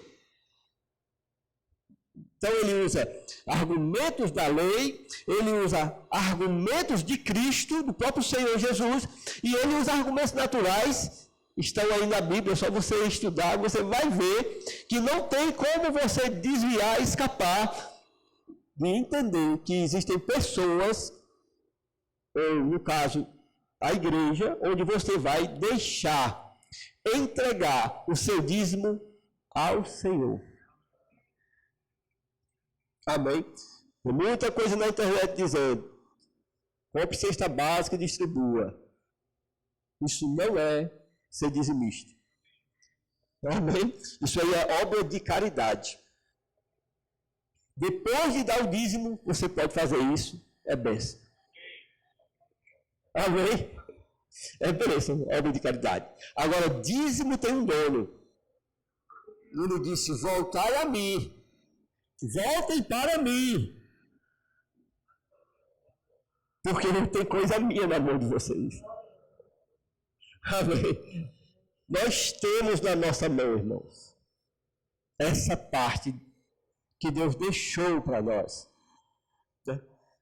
Então ele usa argumentos da lei, ele usa argumentos de Cristo, do próprio Senhor Jesus, e ele usa argumentos naturais, estão aí na Bíblia, é só você estudar, você vai ver que não tem como você desviar, escapar de entender que existem pessoas, ou no caso, a igreja, onde você vai deixar, entregar o seu dízimo ao Senhor. Amém? Tem muita coisa na internet dizendo, compre cesta básica e distribua. Isso não é ser dizimista. Amém? Isso aí é obra de caridade. Depois de dar o dízimo, você pode fazer isso, é bênção. Amém? É bênção, obra de caridade. Agora, dízimo tem um dono. Ele disse, voltai a mim. Voltem para mim. Porque não tem coisa minha na mão de vocês. Amém? Nós temos na nossa mão, irmãos, essa parte que Deus deixou para nós.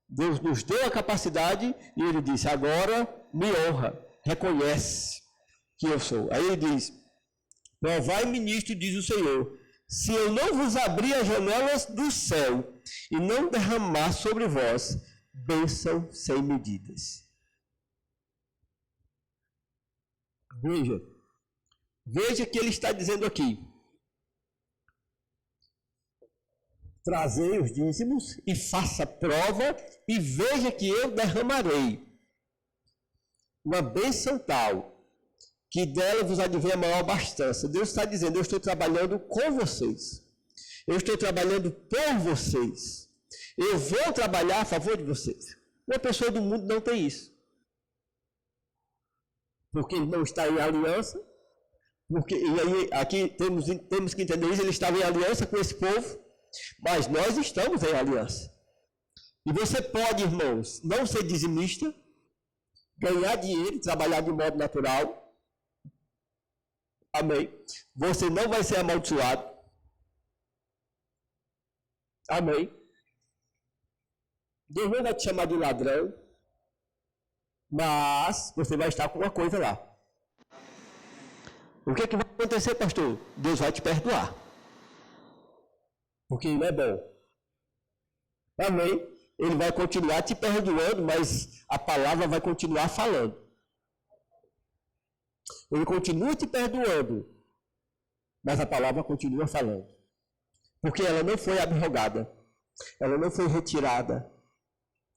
Deus nos deu a capacidade e Ele disse, agora me honra, reconhece que eu sou. Aí Ele diz, provai-me nisto, diz o Senhor, se eu não vos abrir as janelas do céu e não derramar sobre vós bênção sem medidas. Veja que ele está dizendo aqui, trazei os dízimos e faça prova e veja que eu derramarei. uma bênção tal, que dela vos advém a maior abastança. Deus está dizendo, eu estou trabalhando com vocês. Eu estou trabalhando por vocês. Eu vou trabalhar a favor de vocês. Uma pessoa do mundo não tem isso. Porque ele não está em aliança. Porque, e aí, aqui temos que entender isso, ele estava em aliança com esse povo, mas nós estamos em aliança. E você pode, irmãos, não ser dizimista, ganhar dinheiro, trabalhar de modo natural. Amém. Você não vai ser amaldiçoado. Amém. Deus não vai te chamar de ladrão, mas você vai estar com uma coisa lá. O que é que vai acontecer, pastor? Deus vai te perdoar. Porque Ele é bom. Amém. Ele vai continuar te perdoando, mas a palavra vai continuar falando. Ele continua te perdoando, mas a palavra continua falando. Porque ela não foi abrogada, ela não foi retirada,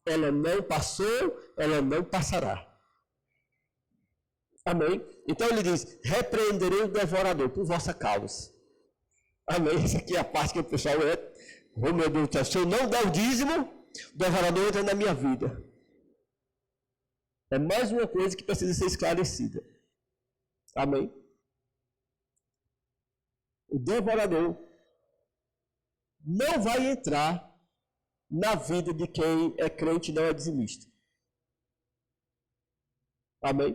ela não passou, ela não passará. Amém? Então ele diz, repreenderei o devorador por vossa causa. Amém? Essa aqui é a parte que o pessoal oh meu Deus do céu, se eu não der o dízimo, o devorador entra na minha vida. É mais uma coisa que precisa ser esclarecida. Amém? O devorador não vai entrar na vida de quem é crente e não é dizimista. Amém?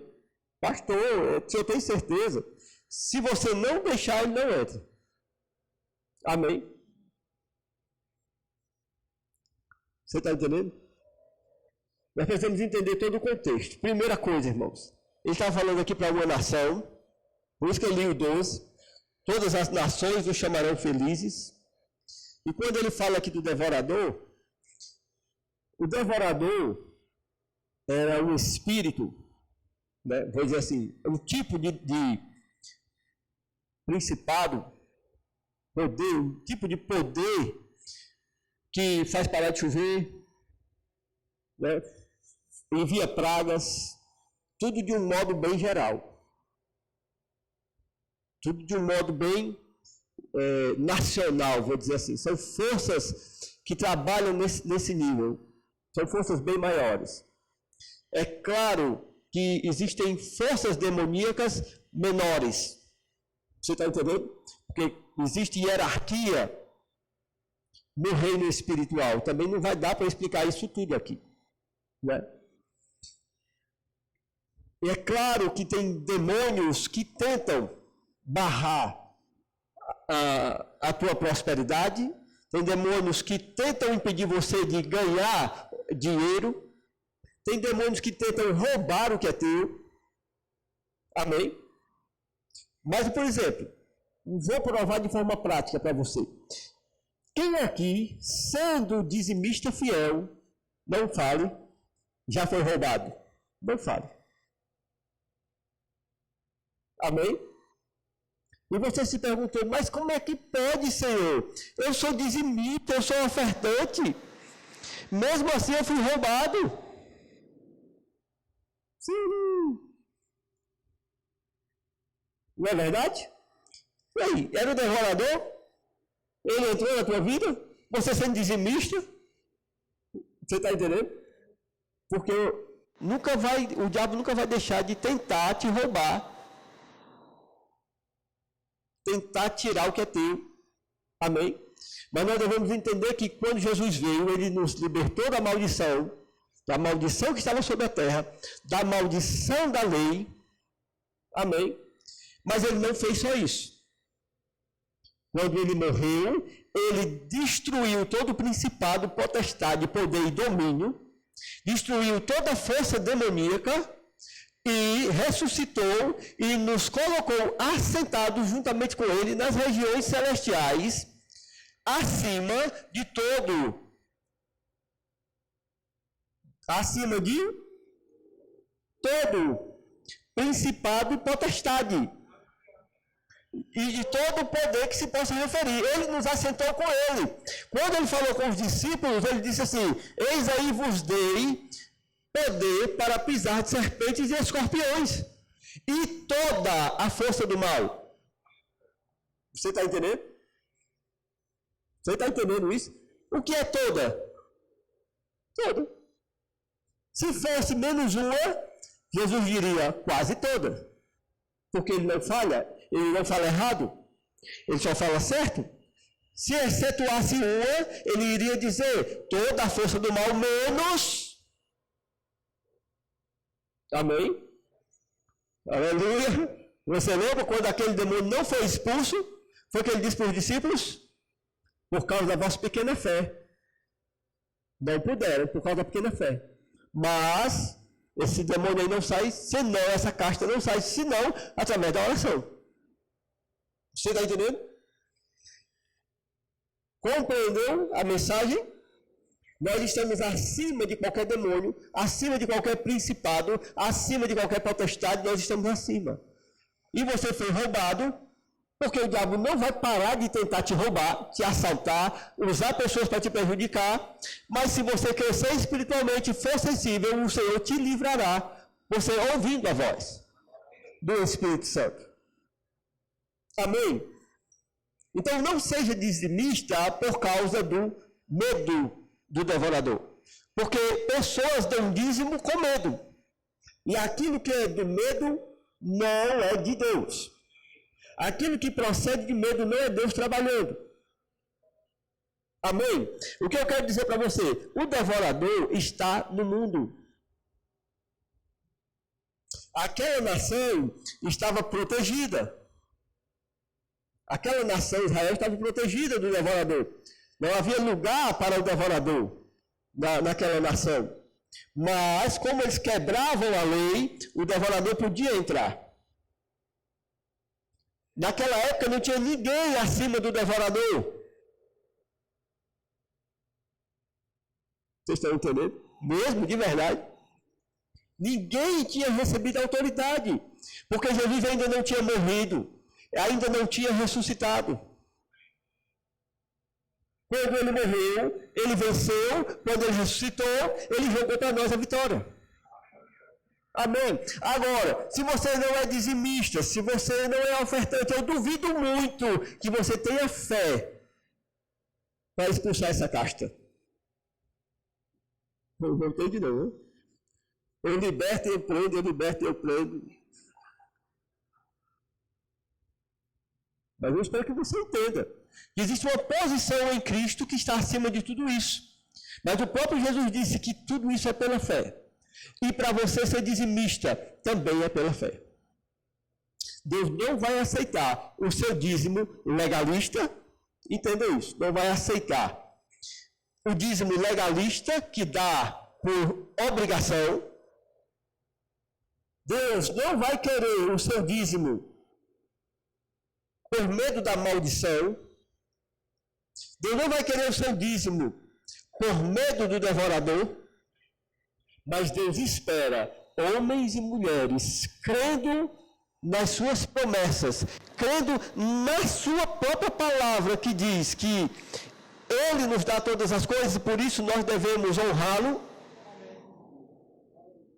Pastor, eu tenho certeza. Se você não deixar, ele não entra. Amém? Você está entendendo? Nós precisamos entender todo o contexto. Primeira coisa, irmãos. Ele está falando aqui para uma nação. Por isso que eu li o 12. Todas as nações o chamarão felizes. E quando ele fala aqui do devorador, o devorador era um espírito, né, vou dizer assim, um tipo de principado, poder, um tipo de poder que faz parar de chover, né, envia pragas, tudo de um modo bem geral. Tudo de um modo bem nacional, vou dizer assim. São forças que trabalham nesse nível. São forças bem maiores. É claro que existem forças demoníacas menores. Você está entendendo? Porque existe hierarquia no reino espiritual. Também não vai dar para explicar isso tudo aqui. Né? E é claro que tem demônios que tentam barrar a tua prosperidade, tem demônios que tentam impedir você de ganhar dinheiro, tem demônios que tentam roubar o que é teu. Amém? Mas, por exemplo, vou provar de forma prática para você. Quem aqui, sendo dizimista fiel, não fale, já foi roubado? Não fale. Amém? E você se perguntou, mas como é que pode, Senhor? Eu sou dizimita, eu sou ofertante. Mesmo assim eu fui roubado. Sim. Não é verdade? E aí, era o devorador? Ele entrou na tua vida? Você sendo dizimista? Você está entendendo? Porque o diabo nunca vai deixar de tentar te roubar. Tentar tirar o que é teu. Amém? Mas nós devemos entender que quando Jesus veio, ele nos libertou da maldição que estava sobre a terra, da maldição da lei. Amém? Mas ele não fez só isso. Quando ele morreu, ele destruiu todo o principado, potestade, poder e domínio, destruiu toda a força demoníaca, e ressuscitou e nos colocou assentados juntamente com ele nas regiões celestiais, acima de todo principado e potestade, e de todo o poder que se possa referir. Ele nos assentou com ele. Quando ele falou com os discípulos, ele disse assim, eis aí vos dei poder para pisar de serpentes e escorpiões e toda a força do mal. Você está entendendo? Você está entendendo isso? O que é toda? Toda. Se fosse menos uma, Jesus diria quase toda. Porque ele não falha errado, ele só fala certo. Se excetuasse uma, ele iria dizer toda a força do mal menos. Amém? Aleluia. Você lembra quando aquele demônio não foi expulso? Foi o que ele disse para os discípulos? Por causa da vossa pequena fé. Não puderam, por causa da pequena fé. Mas esse demônio aí não sai, senão essa casta não sai, senão através da oração. Você está entendendo? Compreendeu a mensagem? Nós estamos acima de qualquer demônio, acima de qualquer principado, acima de qualquer potestade, nós estamos acima. E você foi roubado, porque o diabo não vai parar de tentar te roubar, te assaltar, usar pessoas para te prejudicar, mas se você crescer espiritualmente e for sensível, o Senhor te livrará, você ouvindo a voz do Espírito Santo. Amém? Então não seja dizimista por causa do medo do devorador. Porque pessoas dão dízimo com medo. E aquilo que é do medo não é de Deus. Aquilo que procede de medo não é Deus trabalhando. Amém? O que eu quero dizer para você? O devorador está no mundo. Aquela nação estava protegida. Aquela nação, Israel, estava protegida do devorador. Não havia lugar para o devorador naquela nação. Mas, como eles quebravam a lei, o devorador podia entrar. Naquela época não tinha ninguém acima do devorador. Vocês estão entendendo? Mesmo, de verdade. Ninguém tinha recebido autoridade. Porque Jesus ainda não tinha morrido. Ainda não tinha ressuscitado. Quando ele morreu, ele venceu. Quando ele ressuscitou, ele jogou para nós a vitória. Amém? Agora, se você não é dizimista, se você não é ofertante, eu duvido muito que você tenha fé para expulsar essa casta. Eu não entendi não. Eu liberto e eu prendo, eu liberto e eu prendo. Mas eu espero que você entenda que existe uma posição em Cristo que está acima de tudo isso. Mas o próprio Jesus disse que tudo isso é pela fé. E para você ser dizimista, também é pela fé. Deus não vai aceitar o seu dízimo legalista, entenda isso, não vai aceitar o dízimo legalista que dá por obrigação. Deus não vai querer o seu dízimo por medo da maldição. Deus não vai querer o seu dízimo por medo do devorador. Mas Deus espera homens e mulheres crendo nas suas promessas, crendo na sua própria palavra que diz que Ele nos dá todas as coisas e por isso nós devemos honrá-lo.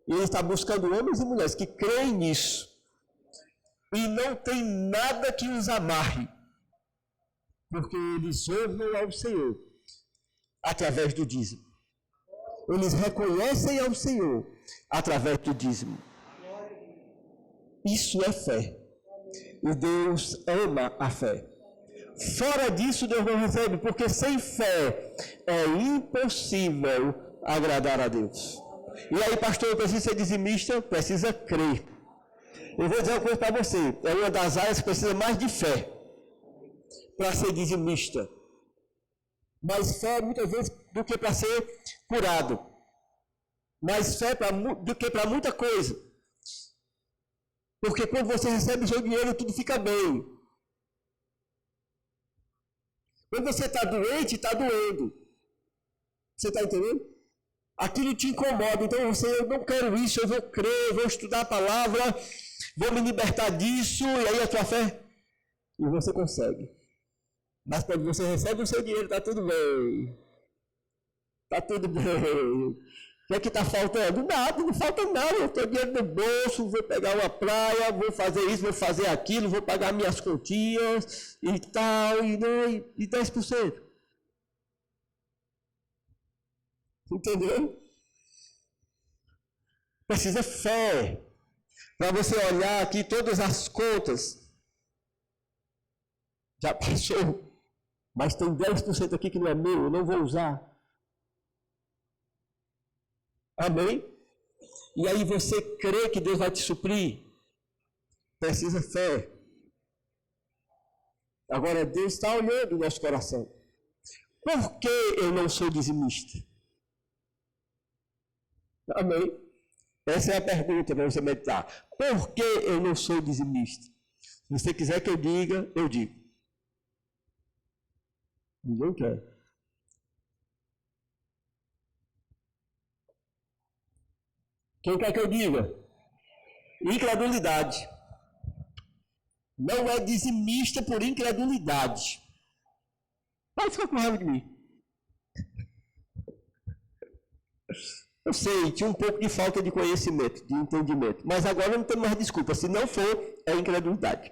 E Ele está buscando homens e mulheres que creem nisso. E não tem nada que os amarre, porque eles honram ao Senhor através do dízimo. Eles reconhecem ao Senhor através do dízimo. Isso é fé. E Deus ama a fé. Fora disso, Deus não recebe, porque sem fé é impossível agradar a Deus. E aí, pastor, eu preciso ser dizimista? Precisa crer. Eu vou dizer uma coisa para você. É uma das áreas que precisa mais de fé para ser dizimista. Mais fé, muitas vezes, do que para ser curado. Mais fé do que para muita coisa. Porque quando você recebe o seu dinheiro, tudo fica bem. Quando você está doente, está doendo. Você está entendendo? Aquilo te incomoda. Então eu não quero isso, eu vou crer, eu vou estudar a palavra, vou me libertar disso, e aí a tua fé. E você consegue. Mas quando você recebe o seu dinheiro, está tudo bem. Está tudo bem. O que está faltando? Nada, não falta nada. Eu tenho dinheiro no bolso, vou pegar uma praia, vou fazer isso, vou fazer aquilo, vou pagar minhas continhas e tal, e 10%. Entendeu? Precisa fé. Para você olhar aqui todas as contas. Já passou. Mas tem 10% aqui que não é meu, eu não vou usar. Amém? E aí você crê que Deus vai te suprir? Precisa fé. Agora Deus está olhando o nosso coração. Por que eu não sou dizimista? Amém? Essa é a pergunta para você meditar. Por que eu não sou dizimista? Se você quiser que eu diga, eu digo. Ninguém quer. Quem quer que eu diga? Incredulidade. Não é dizimista por incredulidade. Vai ficar com raiva de mim. Eu sei, tinha um pouco de falta de conhecimento, de entendimento. Mas agora não tem mais desculpa. Se não for, é incredulidade.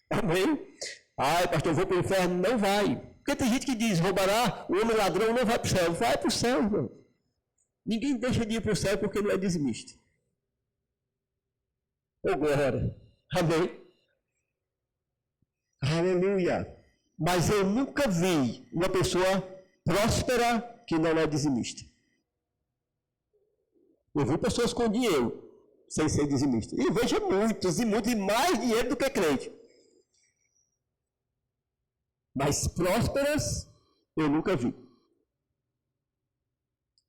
Amém? Ai, pastor, eu vou para o inferno. Não vai. Porque tem gente que diz, roubará, o homem ladrão não vai para o céu. Vai para o céu, irmão. Ninguém deixa de ir para o céu porque não é dizimista. Ô, glória. Amém? Aleluia. Mas eu nunca vi uma pessoa próspera que não é dizimista. Eu vi pessoas com dinheiro sem ser dizimista. E vejo muitos e mais dinheiro do que crente. Mas prósperas eu nunca vi.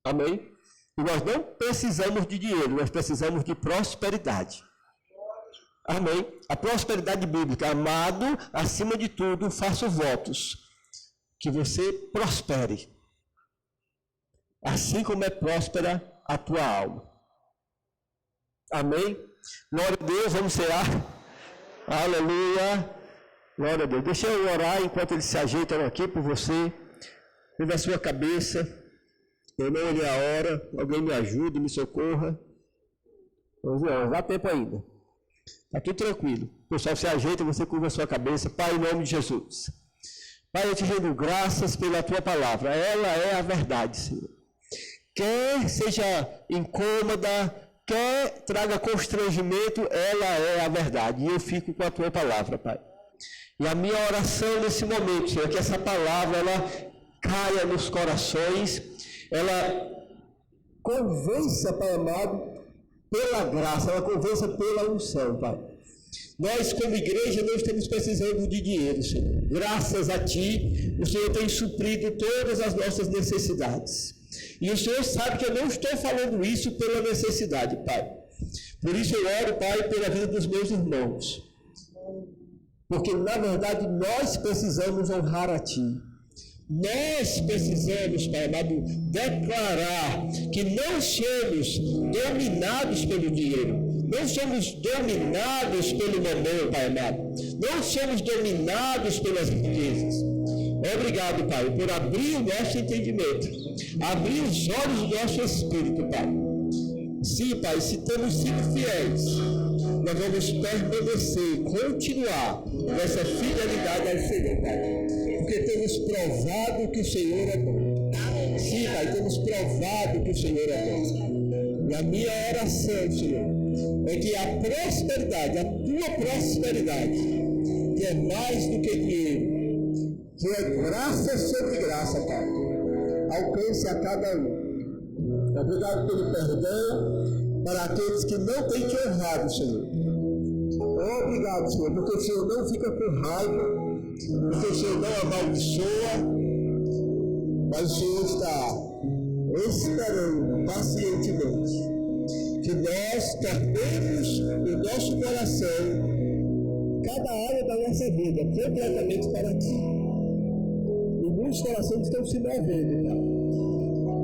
Amém? E nós não precisamos de dinheiro, nós precisamos de prosperidade. Amém? A prosperidade bíblica, amado, acima de tudo, faço votos que você prospere, assim como é próspera a tua alma. Amém? Glória a Deus, vamos orar. Aleluia. Glória a Deus. Deixa eu orar enquanto eles se ajeitam aqui por você. Pela sua cabeça. Eu não olhei a hora. Alguém me ajude, me socorra. 11 horas, dá tempo ainda. Está tudo tranquilo. O pessoal se ajeita, você curva a sua cabeça. Pai, em nome de Jesus. Pai, eu te rendo graças pela tua palavra. Ela é a verdade, Senhor. Quer seja incômoda, quer traga constrangimento, ela é a verdade. E eu fico com a tua palavra, Pai. E a minha oração nesse momento, Senhor, é que essa palavra, ela caia nos corações, ela convença, Pai amado, pela graça, ela convença pela unção, Pai. Nós, como igreja, não estamos precisando de dinheiro, Senhor. Graças a Ti, o Senhor tem suprido todas as nossas necessidades. E o Senhor sabe que eu não estou falando isso pela necessidade, Pai. Por isso eu oro, Pai, pela vida dos meus irmãos. Porque, na verdade, nós precisamos honrar a Ti. Nós precisamos, Pai amado, declarar que não somos dominados pelo dinheiro. Não somos dominados pelo mamão, Pai amado. Não somos dominados pelas riquezas. Obrigado, Pai, por abrir o nosso entendimento. Abrir os olhos do nosso espírito, Pai. Sim, Pai, se temos sido fiéis, nós vamos permanecer, continuar nessa fidelidade ao Senhor, Pai. Porque temos provado que o Senhor é bom. Sim, Pai, temos provado que o Senhor é bom. E a minha oração, Senhor, é que a prosperidade, a tua prosperidade, que é mais do que dinheiro, que é graça sobre graça, Pai, alcance a cada um. Obrigado pelo perdão para aqueles que não têm te honrado, Senhor. Obrigado, Senhor, porque o Senhor não fica com raiva, porque o Senhor não amaldiçoa, mas o Senhor está esperando pacientemente que nós tornemos o nosso coração, cada área da nossa vida, completamente para Ti. E muitos corações estão se movendo, Pai.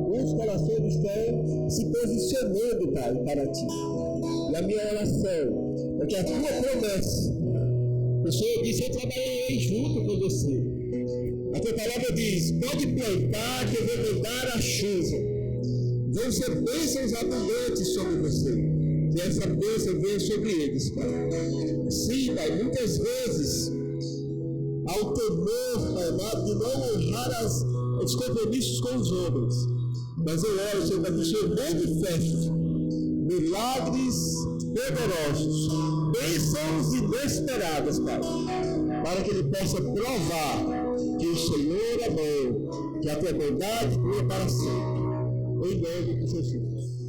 Muitos corações estão se posicionando, Pai, para Ti. E a minha oração é que a Tua promessa, o Senhor disse, eu trabalharei junto com você. A Tua palavra diz, pode plantar que eu vou mandar a chuva. vão ser bênçãos abundantes sobre você. Que essa bênção venha sobre eles, Pai. Sim, Pai, muitas vezes, ao temor, Pai amado, de não honrar os compromissos com os homens. Mas eu oro, Senhor, para que o Senhor manifeste milagres poderosos, bênçãos inesperadas, Pai, para que ele possa provar que o Senhor é bom, que a tua bondade dura para sempre. Em nome de Jesus.